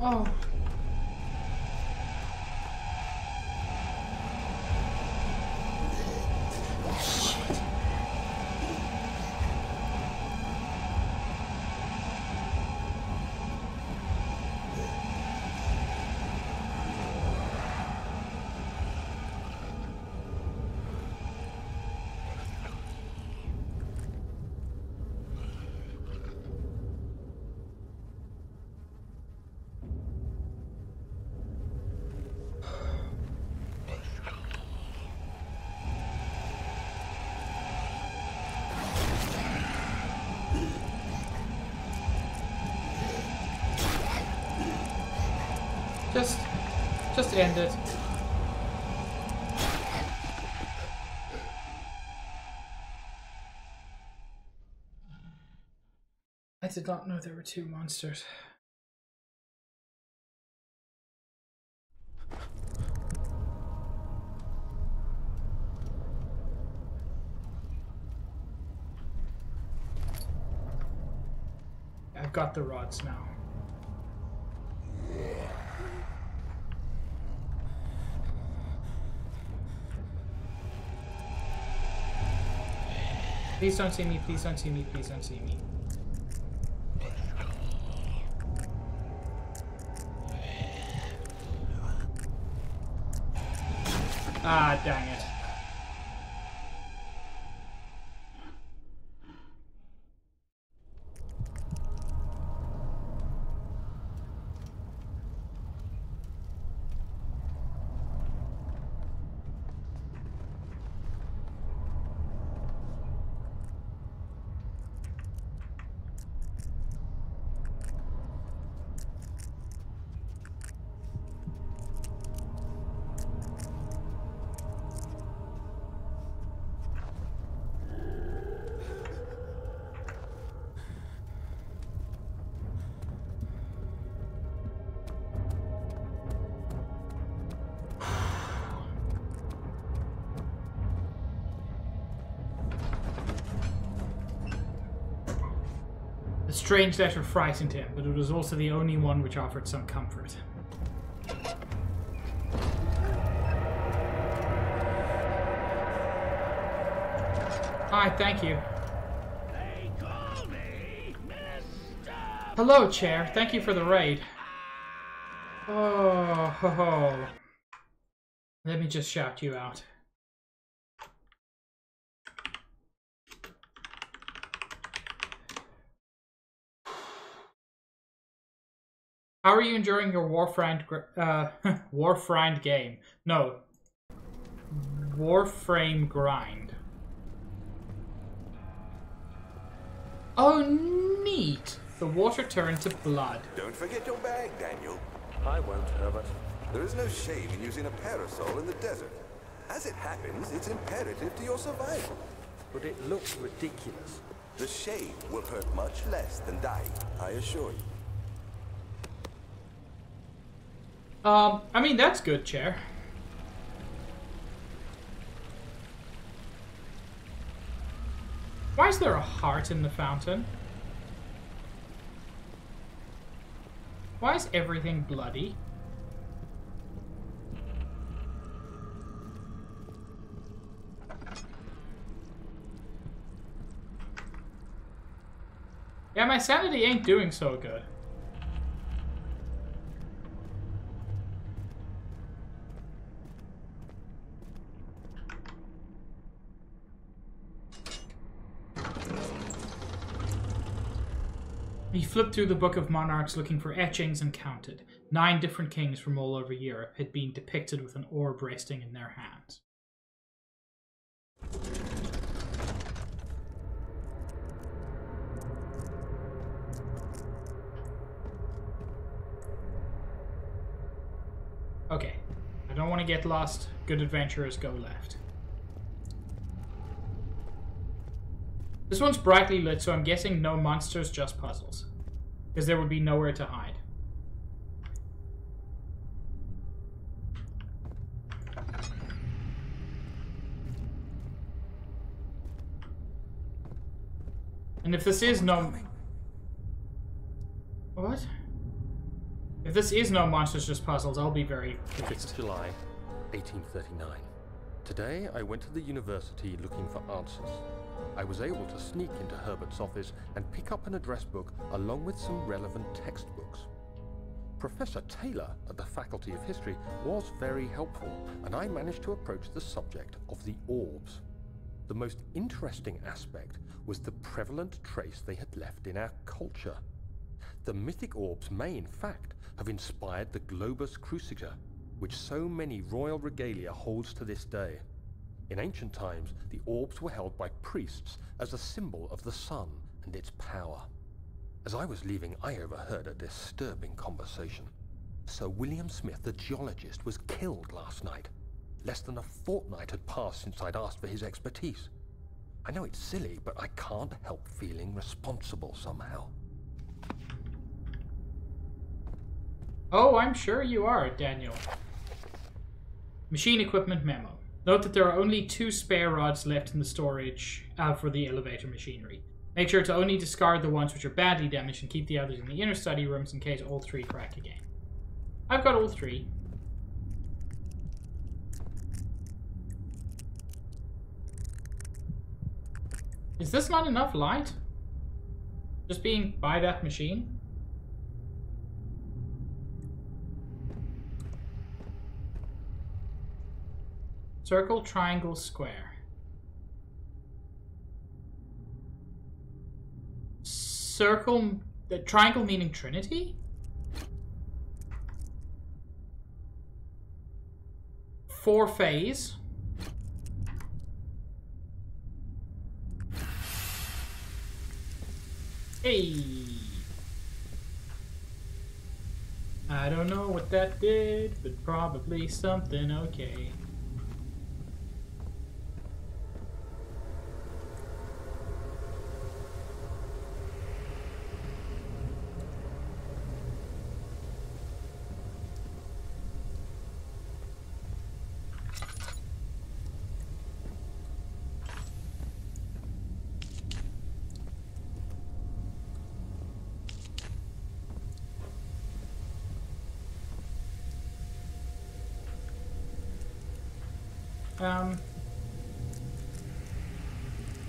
Oh. Just end it. I did not know there were 2 monsters. I've got the rods now. Please don't see me, please don't see me, please don't see me. Ah, dang it. The strange letter frightened him, but it was also the only one which offered some comfort. Hi, thank you. They call me Mr. Hello, Chair. Thank you for the raid. Oh, ho, ho. Let me just shout you out. How are you enjoying your Warfriend game? No. Warframe grind. Oh, neat! The water turned to blood. Don't forget your bag, Daniel. I won't, Herbert. There is no shame in using a parasol in the desert. As it happens, it's imperative to your survival. But it looks ridiculous. The shade will hurt much less than dying, I assure you. I mean, that's good, Chair. Why is there a heart in the fountain? Why is everything bloody? Yeah, my sanity ain't doing so good. He flipped through the Book of Monarchs looking for etchings and counted. 9 different kings from all over Europe had been depicted with an orb resting in their hands. Okay, I don't want to get lost. Good adventurers go left. This one's brightly lit, so I'm guessing no monsters, just puzzles. Because there would be nowhere to hide. And if this is no... What? If this is no monsters, just puzzles, I'll be very pleased. 5th of July, 1839. Today, I went to the university looking for answers. I was able to sneak into Herbert's office and pick up an address book along with some relevant textbooks. Professor Taylor at the Faculty of History was very helpful, and I managed to approach the subject of the orbs. The most interesting aspect was the prevalent trace they had left in our culture. The mythic orbs may, in fact, have inspired the globus cruciger, which so many royal regalia holds to this day. In ancient times, the orbs were held by priests as a symbol of the sun and its power. As I was leaving, I overheard a disturbing conversation. Sir William Smith, the geologist, was killed last night. Less than a fortnight had passed since I'd asked for his expertise. I know it's silly, but I can't help feeling responsible somehow. Oh, I'm sure you are, Daniel. Machine equipment memo. Note that there are only 2 spare rods left in the storage for the elevator machinery. Make sure to only discard the ones which are badly damaged and keep the others in the inner study rooms in case all 3 crack again. I've got all 3. Is this not enough light? Just being by that machine? Circle, triangle, square. Circle, the triangle meaning Trinity? Four phase. Hey! I don't know what that did, but probably something okay.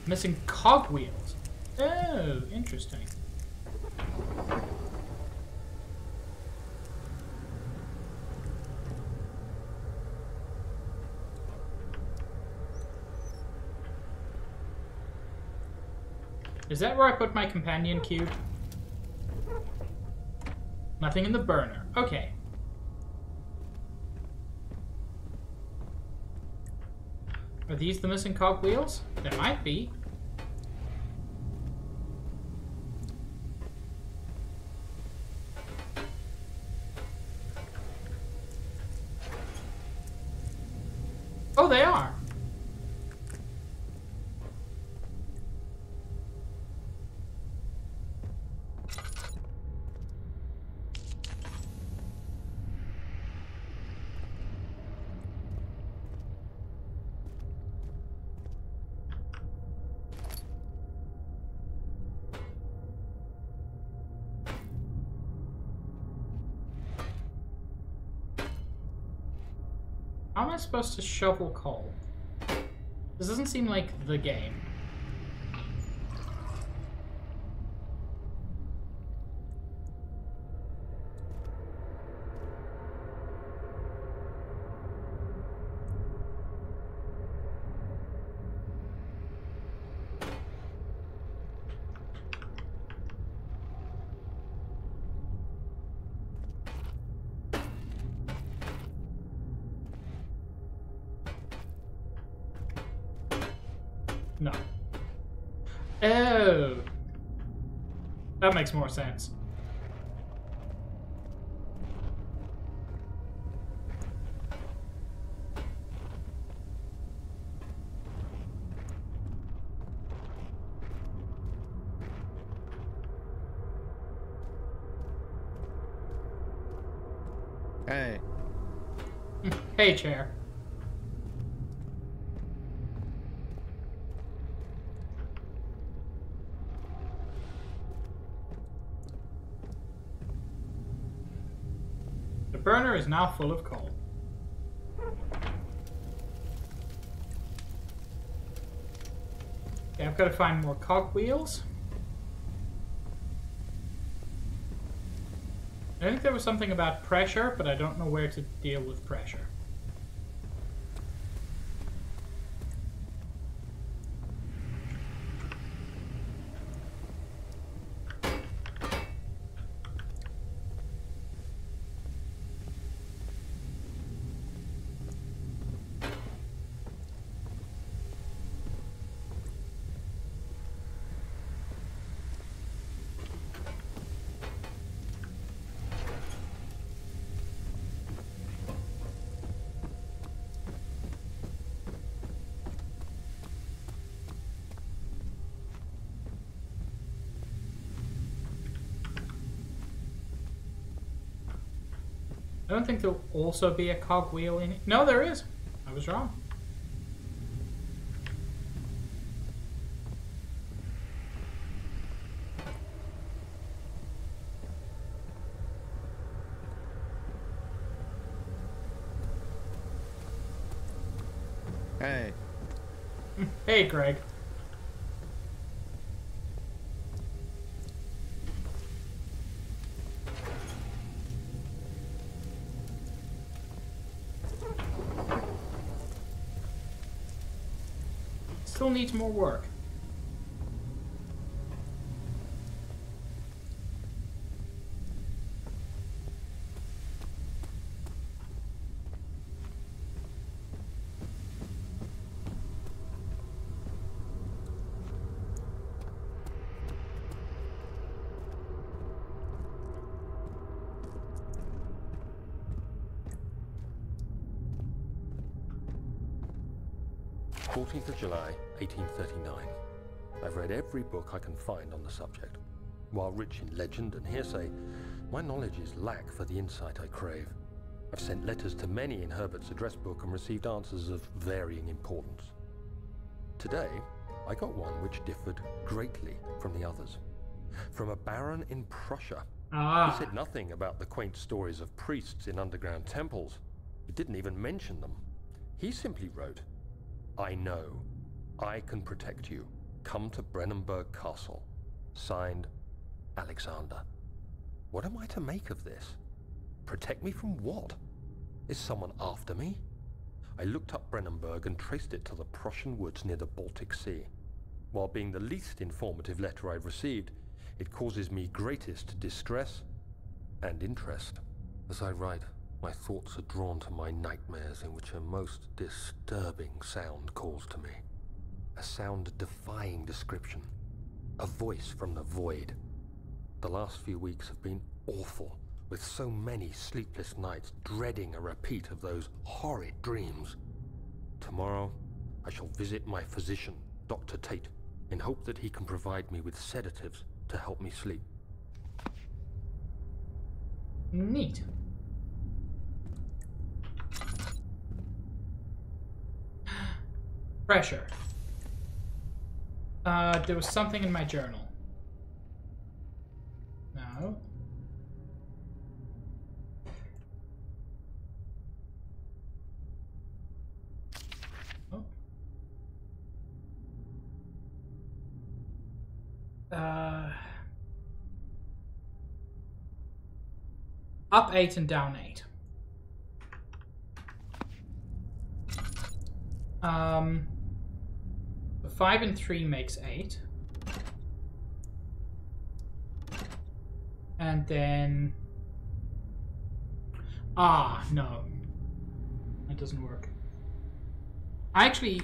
Missing cogwheels. Oh, interesting. Is that where I put my companion cube? Nothing in the burner. Okay. Are these the missing cogwheels? There might be. Oh, they are. How am I supposed to shovel coal? This doesn't seem like the game. No. Oh. That makes more sense. Hey. Hey, chair. The burner is now full of coal. Okay, I've got to find more cogwheels. I think there was something about pressure, but I don't know where to deal with pressure. I don't think there'll also be a cogwheel in it. No, there is. I was wrong. Hey. Hey, Greg. Still needs more work. July 1839. I've read every book I can find on the subject. While rich in legend and hearsay, my knowledge is lack for the insight I crave. I've sent letters to many in Herbert's address book and received answers of varying importance. Today, I got one which differed greatly from the others. From a baron in Prussia. He said nothing about the quaint stories of priests in underground temples. He didn't even mention them. He simply wrote, "I know. I can protect you. Come to Brennenburg Castle. Signed, Alexander." What am I to make of this? Protect me from what? Is someone after me? I looked up Brennenburg and traced it to the Prussian woods near the Baltic Sea. While being the least informative letter I've received, it causes me greatest distress and interest. As I write, my thoughts are drawn to my nightmares in which a most disturbing sound calls to me. A sound defying description. A voice from the void. The last few weeks have been awful, with so many sleepless nights dreading a repeat of those horrid dreams. Tomorrow, I shall visit my physician, Dr. Tate, in hope that he can provide me with sedatives to help me sleep. Neat. Pressure. There was something in my journal. No. Oh. Up 8 and down 8. 5 and 3 makes 8. And then... no. That doesn't work. I actually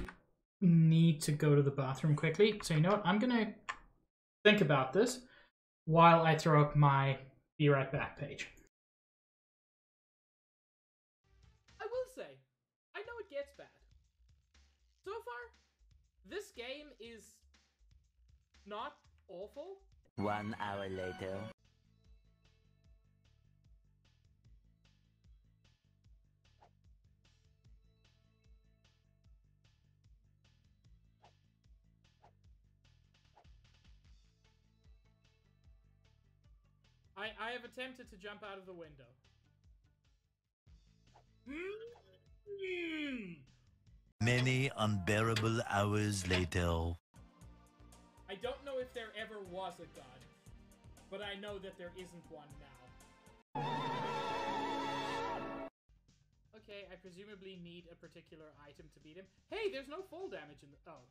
need to go to the bathroom quickly. So you know what? I'm going to think about this while I throw up my Be Right Back page. I will say, I know it gets bad. So far, this game is not awful. 1 hour later. I have attempted to jump out of the window. Many unbearable hours later. I don't know if there ever was a god, but I know that there isn't one now. Okay, I presumably need a particular item to beat him. Hey, there's no fall damage in the... Oh.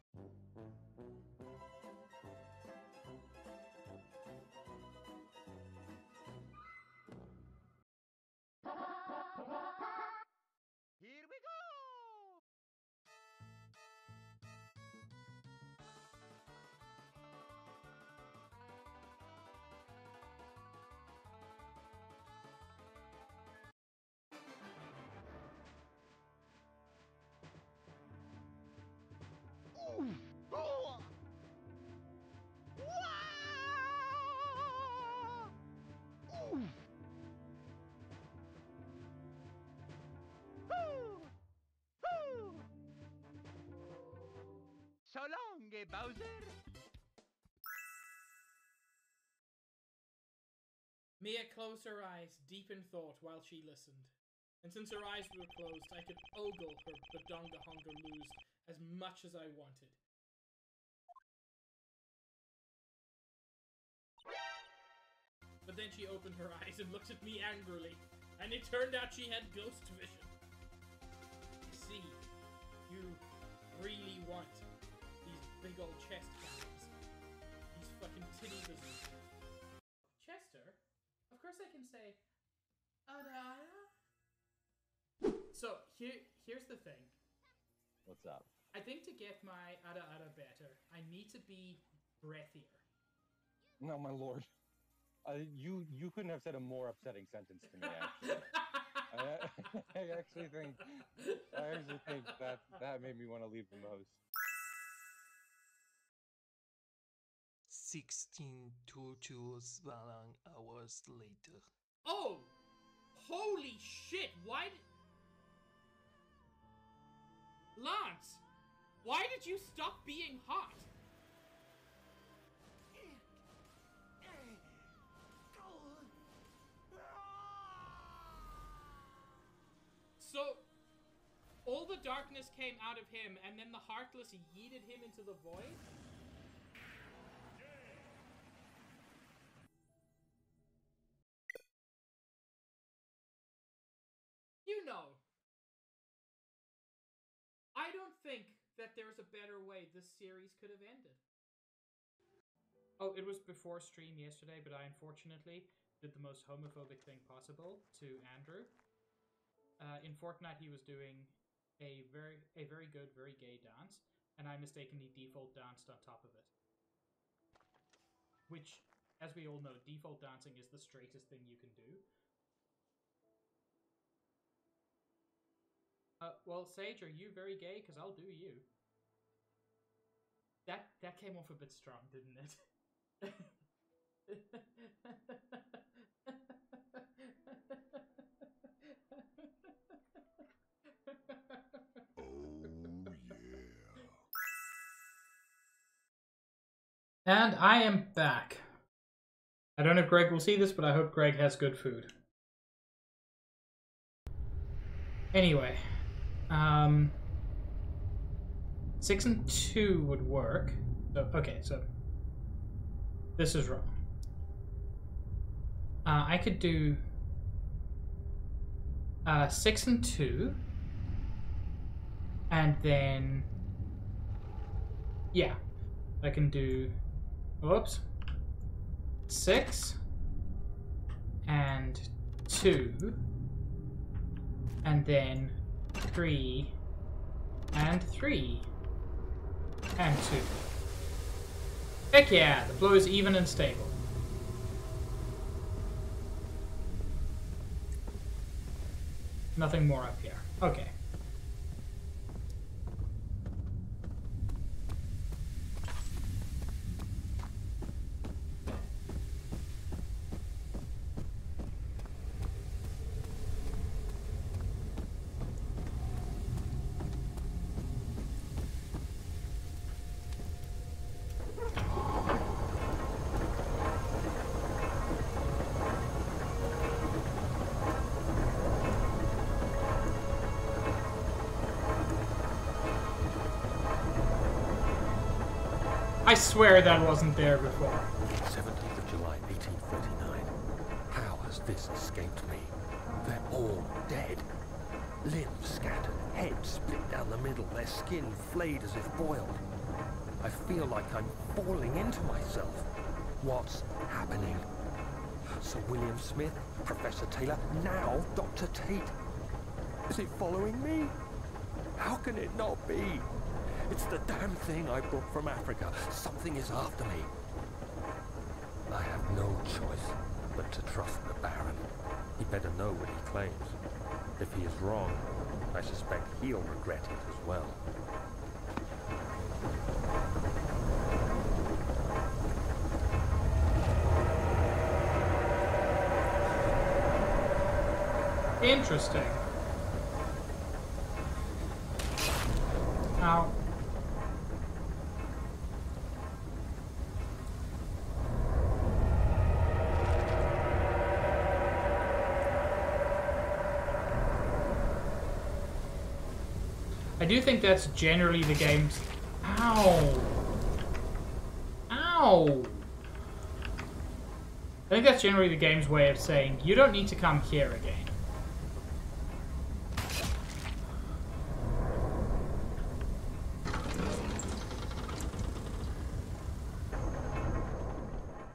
Here we go! So long, Bowser! Mia closed her eyes, deep in thought, while she listened. And since her eyes were closed, I could ogle her badonga hunger loose as much as I wanted. But then she opened her eyes and looked at me angrily, and it turned out she had ghost vision. See, you really want these big old chest cannons. These fucking titty bazookas. Chester? Of course I can say, Ada. So, here's the thing. What's up? I think to get my Ada better, I need to be breathier. No, my lord. You couldn't have said a more upsetting sentence to me, actually. I actually think that made me want to leave the most. 16 to 12 hours later. Oh! Holy shit! Why did... Lance! Why did you stop being hot? So, all the darkness came out of him, and then the Heartless yeeted him into the void? You know, I don't think that there's a better way this series could have ended. Oh, it was before stream yesterday, but I unfortunately did the most homophobic thing possible to Andrew. In Fortnite, he was doing a very good, very gay dance, and I mistakenly default danced on top of it. Which, as we all know, default dancing is the straightest thing you can do. Well, Sage, are you very gay? Because I'll do you. That came off a bit strong, didn't it? Oh, yeah. And I am back. I don't know if Greg will see this, but I hope Greg has good food. Anyway, 6 and 2 would work. So, okay, so this is wrong. I could do 6 and 2, and then yeah, I can do. Whoops. 6 and 2, and then 3 and 3 and 2. Heck yeah, the flow is even and stable. Nothing more up here. Okay. I swear that wasn't there before. 17th of July, 1839. How has this escaped me? They're all dead. Limbs scattered, heads split down the middle, their skin flayed as if boiled. I feel like I'm falling into myself. What's happening? Sir William Smith, Professor Taylor, now Dr. Tate. Is it following me? How can it not be? It's the damn thing I brought from Africa. Something is after me. I have no choice but to trust the Baron. He better know what he claims. If he is wrong, I suspect he'll regret it as well. Interesting. Ow. I do think that's generally the game's... Ow! Ow! I think that's generally the game's way of saying, you don't need to come here again.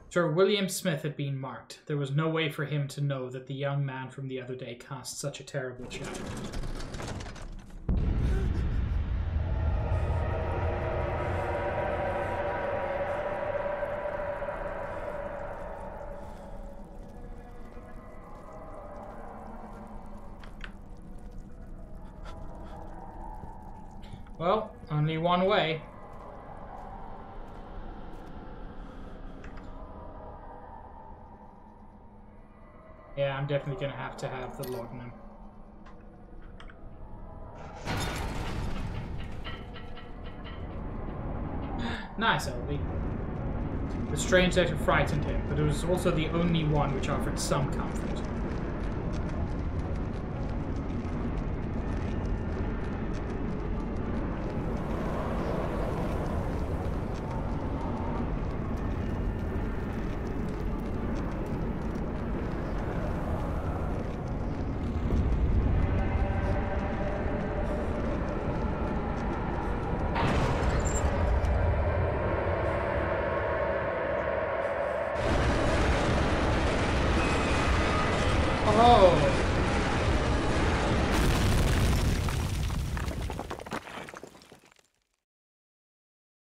Sir William Smith had been marked. There was no way for him to know that the young man from the other day cast such a terrible shadow. Well, only one way. Yeah, I'm definitely gonna have to have the laudanum. Nice, Elvie. The strange letter frightened him, but it was also the only one which offered some comfort. Oh!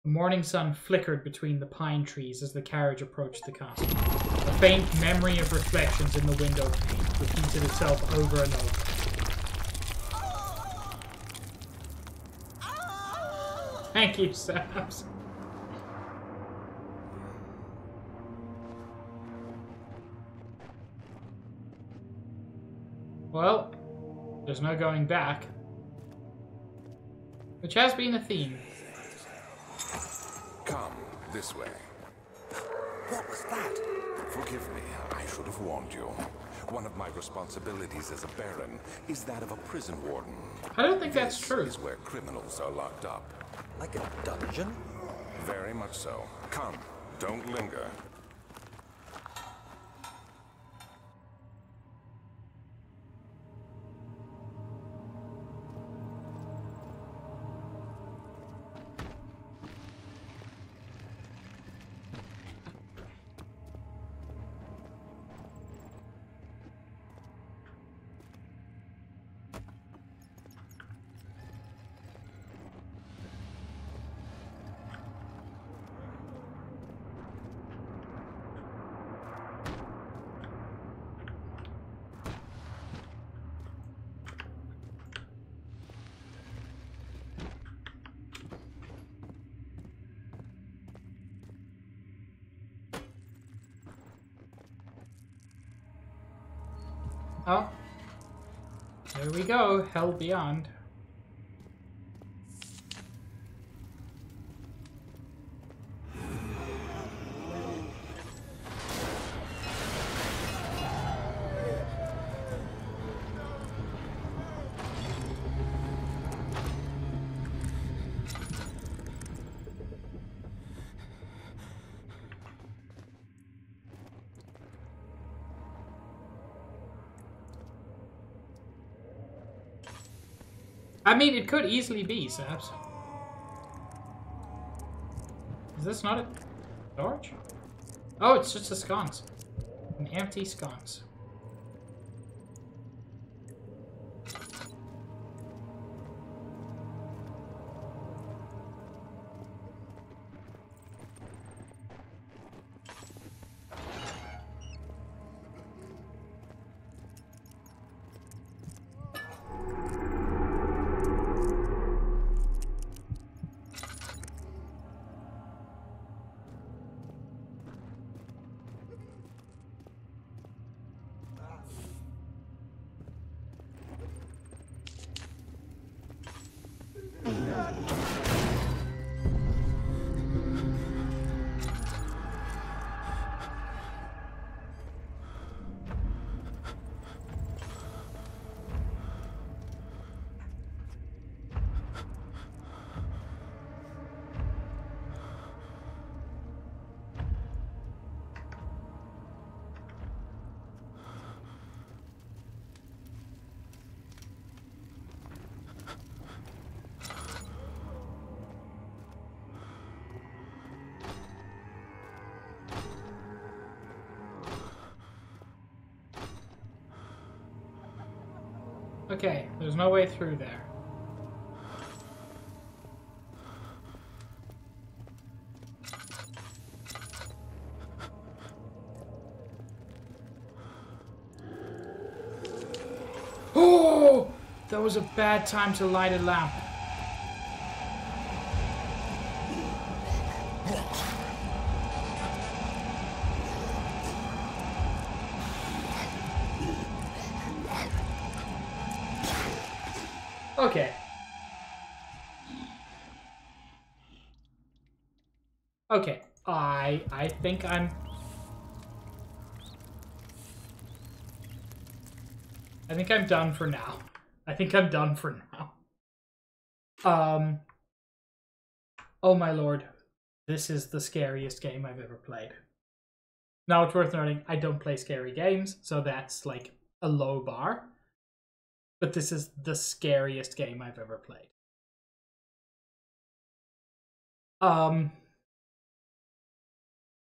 The morning sun flickered between the pine trees as the carriage approached the castle. A faint memory of reflections in the window pane repeated itself over and over. Thank you, Sabs. Well, there's no going back. Which has been a theme. Come this way. What was that? Forgive me, I should have warned you. One of my responsibilities as a baron is that of a prison warden. I don't think that's true. This is where criminals are locked up. Like a dungeon? Very much so. Come, don't linger. Oh. There we go. Hell Beyond. I mean, it could easily be, Sabs. Is this not a torch? Oh, it's just a sconce. An empty sconce. Okay, there's no way through there. Oh! That was a bad time to light a lamp. Okay. Okay. I think I'm done for now. I think I'm done for now. Oh my lord. This is the scariest game I've ever played. Now it's worth noting, I don't play scary games, so that's like a low bar. But this is the scariest game I've ever played.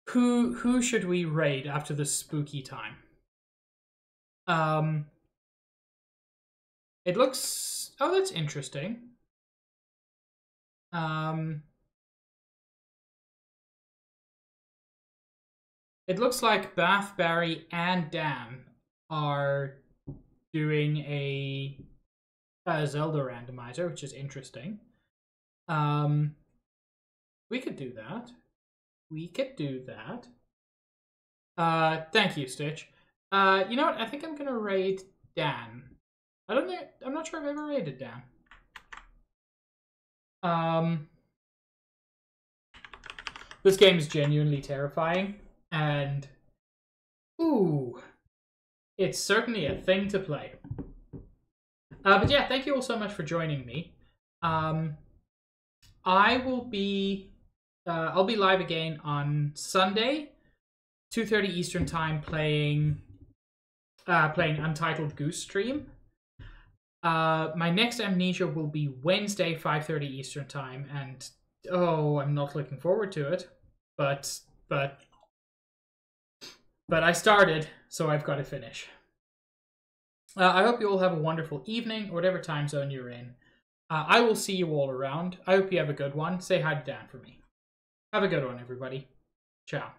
Who should we raid after this spooky time? It looks... Oh, that's interesting. It looks like Bath, Barry, and Dan are doing a Zelda randomizer, which is interesting. We could do that. We could do that. Thank you, Stitch. You know what? I think I'm gonna raid Dan. I'm not sure I've ever raided Dan. This game is genuinely terrifying, and ooh, it's certainly a thing to play. But yeah, thank you all so much for joining me. I will be, I'll be live again on Sunday, 2:30 Eastern Time, playing Untitled Goose Stream. My next Amnesia will be Wednesday, 5:30 Eastern Time, and oh, I'm not looking forward to it, but I started, so I've got to finish. I hope you all have a wonderful evening, or whatever time zone you're in. I will see you all around. I hope you have a good one. Say hi to Dan for me. Have a good one, everybody. Ciao.